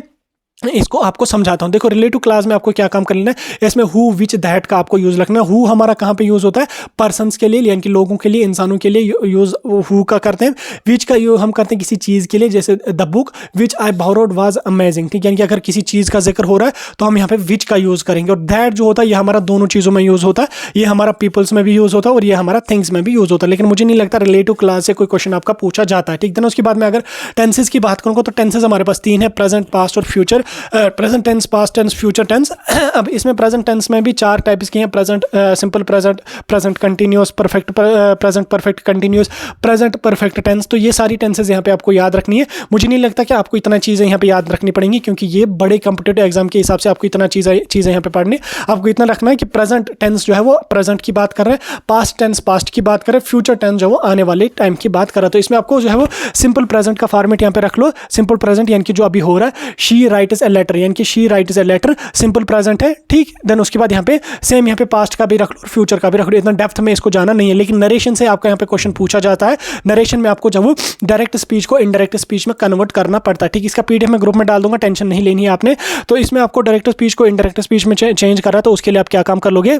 इसको आपको समझाता हूं। देखो रिलेटिव क्लास में आपको क्या काम कर लेना है, इसमें हु विच दैट का आपको यूज रखना है। हु हमारा कहाँ पे यूज होता है, पर्सन्स के लिए, यानी कि लोगों के लिए, इंसानों के लिए यूज हु का करते हैं। विच का यूज हम करते हैं किसी चीज के लिए, जैसे the book which I borrowed was amazing. ठीक, यानी कि अगर किसी चीज का जिक्र हो रहा है तो हम यहाँ पे विच का यूज करेंगे। और दैट जो होता है ये हमारा दोनों चीजों में यूज होता है, ये हमारा पीपल्स में भी यूज होता है और ये हमारा थिंग्स में भी यूज होता है। लेकिन मुझे नहीं लगता रिलेटिव क्लास से कोई क्वेश्चन आपका पूछा जाता है। ठीक, देन उसके बाद में अगर टेंसेस की बात करूँगा तो टेंसेस हमारे पास 3 है, प्रेजेंट, पास्ट और future. Present tense, past tense, future tense. अब इसमें प्रेजेंट टेंस में भी 4 टाइप्स के हैं, present simple present, present continuous, perfect present, perfect continuous, present perfect tense. तो ये सारी टेंसेस यहाँ पे आपको याद रखनी है। मुझे नहीं लगता कि आपको इतना चीज़ें यहाँ पे याद रखनी पड़ेंगी, क्योंकि ये बड़े कॉम्पिटिटिव एग्जाम के हिसाब से आपको इतना चीज़ें यहाँ पे पढ़नी। आपको इतना रखना है कि प्रेजेंट टेंस जो है वो प्रेजेंट की बात कर रहे हैं, पास्ट टेंस पास्ट की बात कर रहे हैं, फ्यूचर टेंस जो है वो आने वाले टाइम की बात कर रहा है। तो इसमें आपको जो है वो सिंपल प्रेजेंट का फॉर्मेट यहाँ पे रख लो। सिंपल प्रेजेंट यानी कि जो अभी हो रहा है, शी राइट्स ए लेटर, यानी कि she writes a letter, simple present है। ठीक, देन उसके बाद यहाँ पे सेम यहाँ पे पास्ट का भी रख लो और फ्यूचर का भी रख लो। इतना डेप्थ में इसको जाना नहीं है, लेकिन नरेशन से आपका यहाँ पे क्वेश्चन पूछा जाता है। नरेशन में आपको जब वो डायरेक्ट स्पीच को इनडायरेक्ट स्पीच में कन्वर्ट करना पड़ता है। ठीक, इसका पीडीएफ में ग्रुप में डाल दूंगा, टेंशन नहीं लेनी है आपने। तो इसमें आपको डायरेक्ट स्पीच को इनडायरेक्ट स्पीच में चेंज कर रहा है, तो उसके लिए आप क्या काम कर लोगे,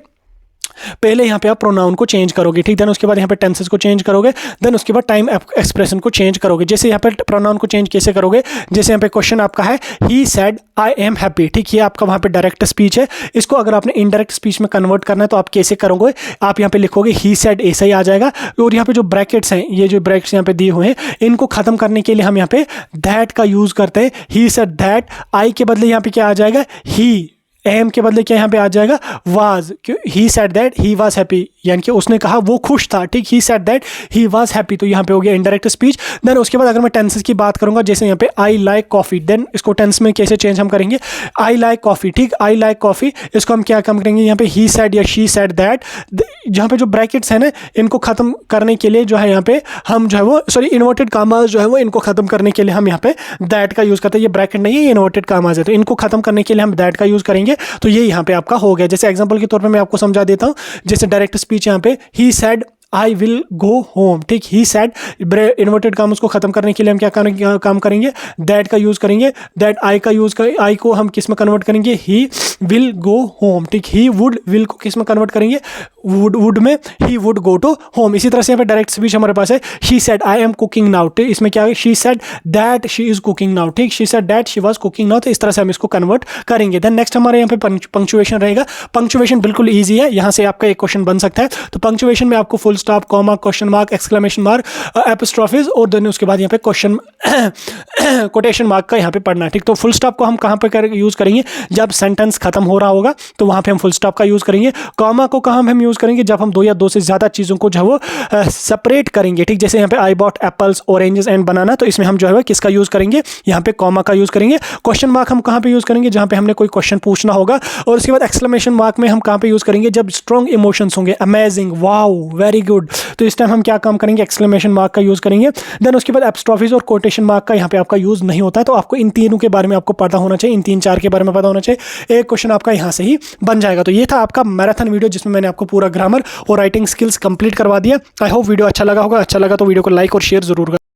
पहले यहाँ पे आप प्रोनाउन को चेंज करोगे, ठीक। देन उसके बाद यहाँ पे टेंसेस को चेंज करोगे, देन उसके बाद टाइम एक्सप्रेशन को चेंज करोगे। जैसे यहाँ पे प्रोनाउन को चेंज कैसे करोगे, जैसे यहाँ पे क्वेश्चन आपका है ही सेड आई एम हैप्पी, ठीक। ये आपका वहाँ पे डायरेक्ट स्पीच है। इसको अगर आपने इनडायरेक्ट स्पीच में कन्वर्ट करना है तो आप कैसे करोगे, आप यहाँ पे लिखोगे ही सेड, ऐसा ही आ जाएगा। और यहाँ पे जो ब्रैकेट्स हैं, ये जो ब्रैकेट्स यहाँ पे दिए हुए हैं, इनको खत्म करने के लिए हम यहाँ पे दैट का यूज करते हैं। ही सेड दैट, आई के बदले यहाँ पे क्या आ जाएगा, ही, एम के बदले क्या यहाँ पे आ जाएगा, was. He said that he was happy, यानी कि उसने कहा वो खुश था, ठीक। He said that he was happy, तो यहाँ पे हो गया इनडायरेक्ट स्पीच। देन उसके बाद अगर मैं टेंसेस की बात करूंगा, जैसे यहाँ पे आई लाइक कॉफी, देन इसको टेंस में कैसे चेंज हम करेंगे, आई लाइक कॉफी, ठीक। आई लाइक कॉफी, इसको हम क्या कम करेंगे, यहाँ पे ही सेड या शी सेड दैट, जहाँ पे जो ब्रैकेट्स है ना, इनको खत्म करने के लिए जो है यहाँ पे हम जो है वो, सॉरी, इन्वर्टेड कामास जो है वो, इनको खत्म करने के लिए हम यहाँ पे दैट का यूज करते हैं। ये ब्रैकेट नहीं है, ये इन्वर्टेड कामास है, तो इनको खत्म करने के लिए हम दैट का यूज करेंगे। तो ये यहाँ पे आपका हो गया। जैसे एग्जांपल के तौर पे मैं आपको समझा देता हूँ, जैसे डायरेक्ट स्पीच यहाँ पे he said I will go home, ठीक। ही सेड, इन्वर्टेड काम उसको खत्म करने के लिए हम क्या काम करेंगे, दैट का यूज करेंगे। दैट आई का यूज करें, आई को हम किस में कन्वर्ट करेंगे, ही विल गो होम, ठीक। ही वुड, विल को किस में कन्वर्ट करेंगे, वुड में, he would go to home. इसी तरह से यहाँ पे डायरेक्ट स्पीच हमारे पास है, she said I am cooking now, ठीक। इसमें क्या है, she said that she is cooking now, ठीक। She said that she was cooking now, तो इस तरह से हम इसको कन्वर्ट करेंगे। देन नेक्स्ट हमारे यहाँ पे पंक्चुएशन रहेगा। पंक्चुएशन बिल्कुल ईजी है, यहाँ से आपका एक क्वेश्चन बन सकता है। तो पंक्चुएशन में आपको full stop, comma, question mark, exclamation mark, apostrophes, और देन उसके बाद यहाँ पे क्वेश्चन कोटेशन मार्क का यहाँ पे पढ़ना है, ठीक। तो फुल स्टॉप को हम कहाँ पे यूज करेंगे, जब सेंटेंस खत्म हो रहा होगा तो वहाँ पे हम फुल स्टॉप का यूज करेंगे। कॉमा को कहाँ हम यूज करेंगे, जब हम दो या दो से ज्यादा चीजों को जो है वो सेपरेट करेंगे, ठीक। जैसे यहाँ पे I bought apples, oranges and banana, तो इसमें हम जो है किसका यूज करेंगे, यहाँ पे कॉमा का यूज करेंगे। क्वेश्चन मार्क हम कहाँ पे यूज करेंगे, जहाँ पे हमने कोई क्वेश्चन पूछना होगा। और उसके बाद एक्सक्लेमेशन मार्क में हम कहाँ पे यूज करेंगे, जब स्ट्रॉन्ग इमोशंस होंगे, अमेजिंग, वाओ, वेरी गुड, तो इस टाइम हम क्या काम करेंगे, एक्सक्लेमेशन मार्क का यूज करेंगे। देन उसके बाद एपोस्ट्रोफिस और कोटेशन मार्क का यहाँ पे आपका यूज नहीं होता है। तो आपको इन तीनों के बारे में आपको पता होना चाहिए, इन 3-4 के बारे में पता होना चाहिए। एक क्वेश्चन आपका यहाँ से ही बन जाएगा। तो ये था आपका मैराथन वीडियो, जिसमें मैंने आपको पूरा ग्रामर और राइटिंग स्किल्स कंप्लीट करवा दिया। आई होप वीडियो अच्छा लगा होगा। अच्छा लगा तो वीडियो को लाइक और शेयर जरूर करें।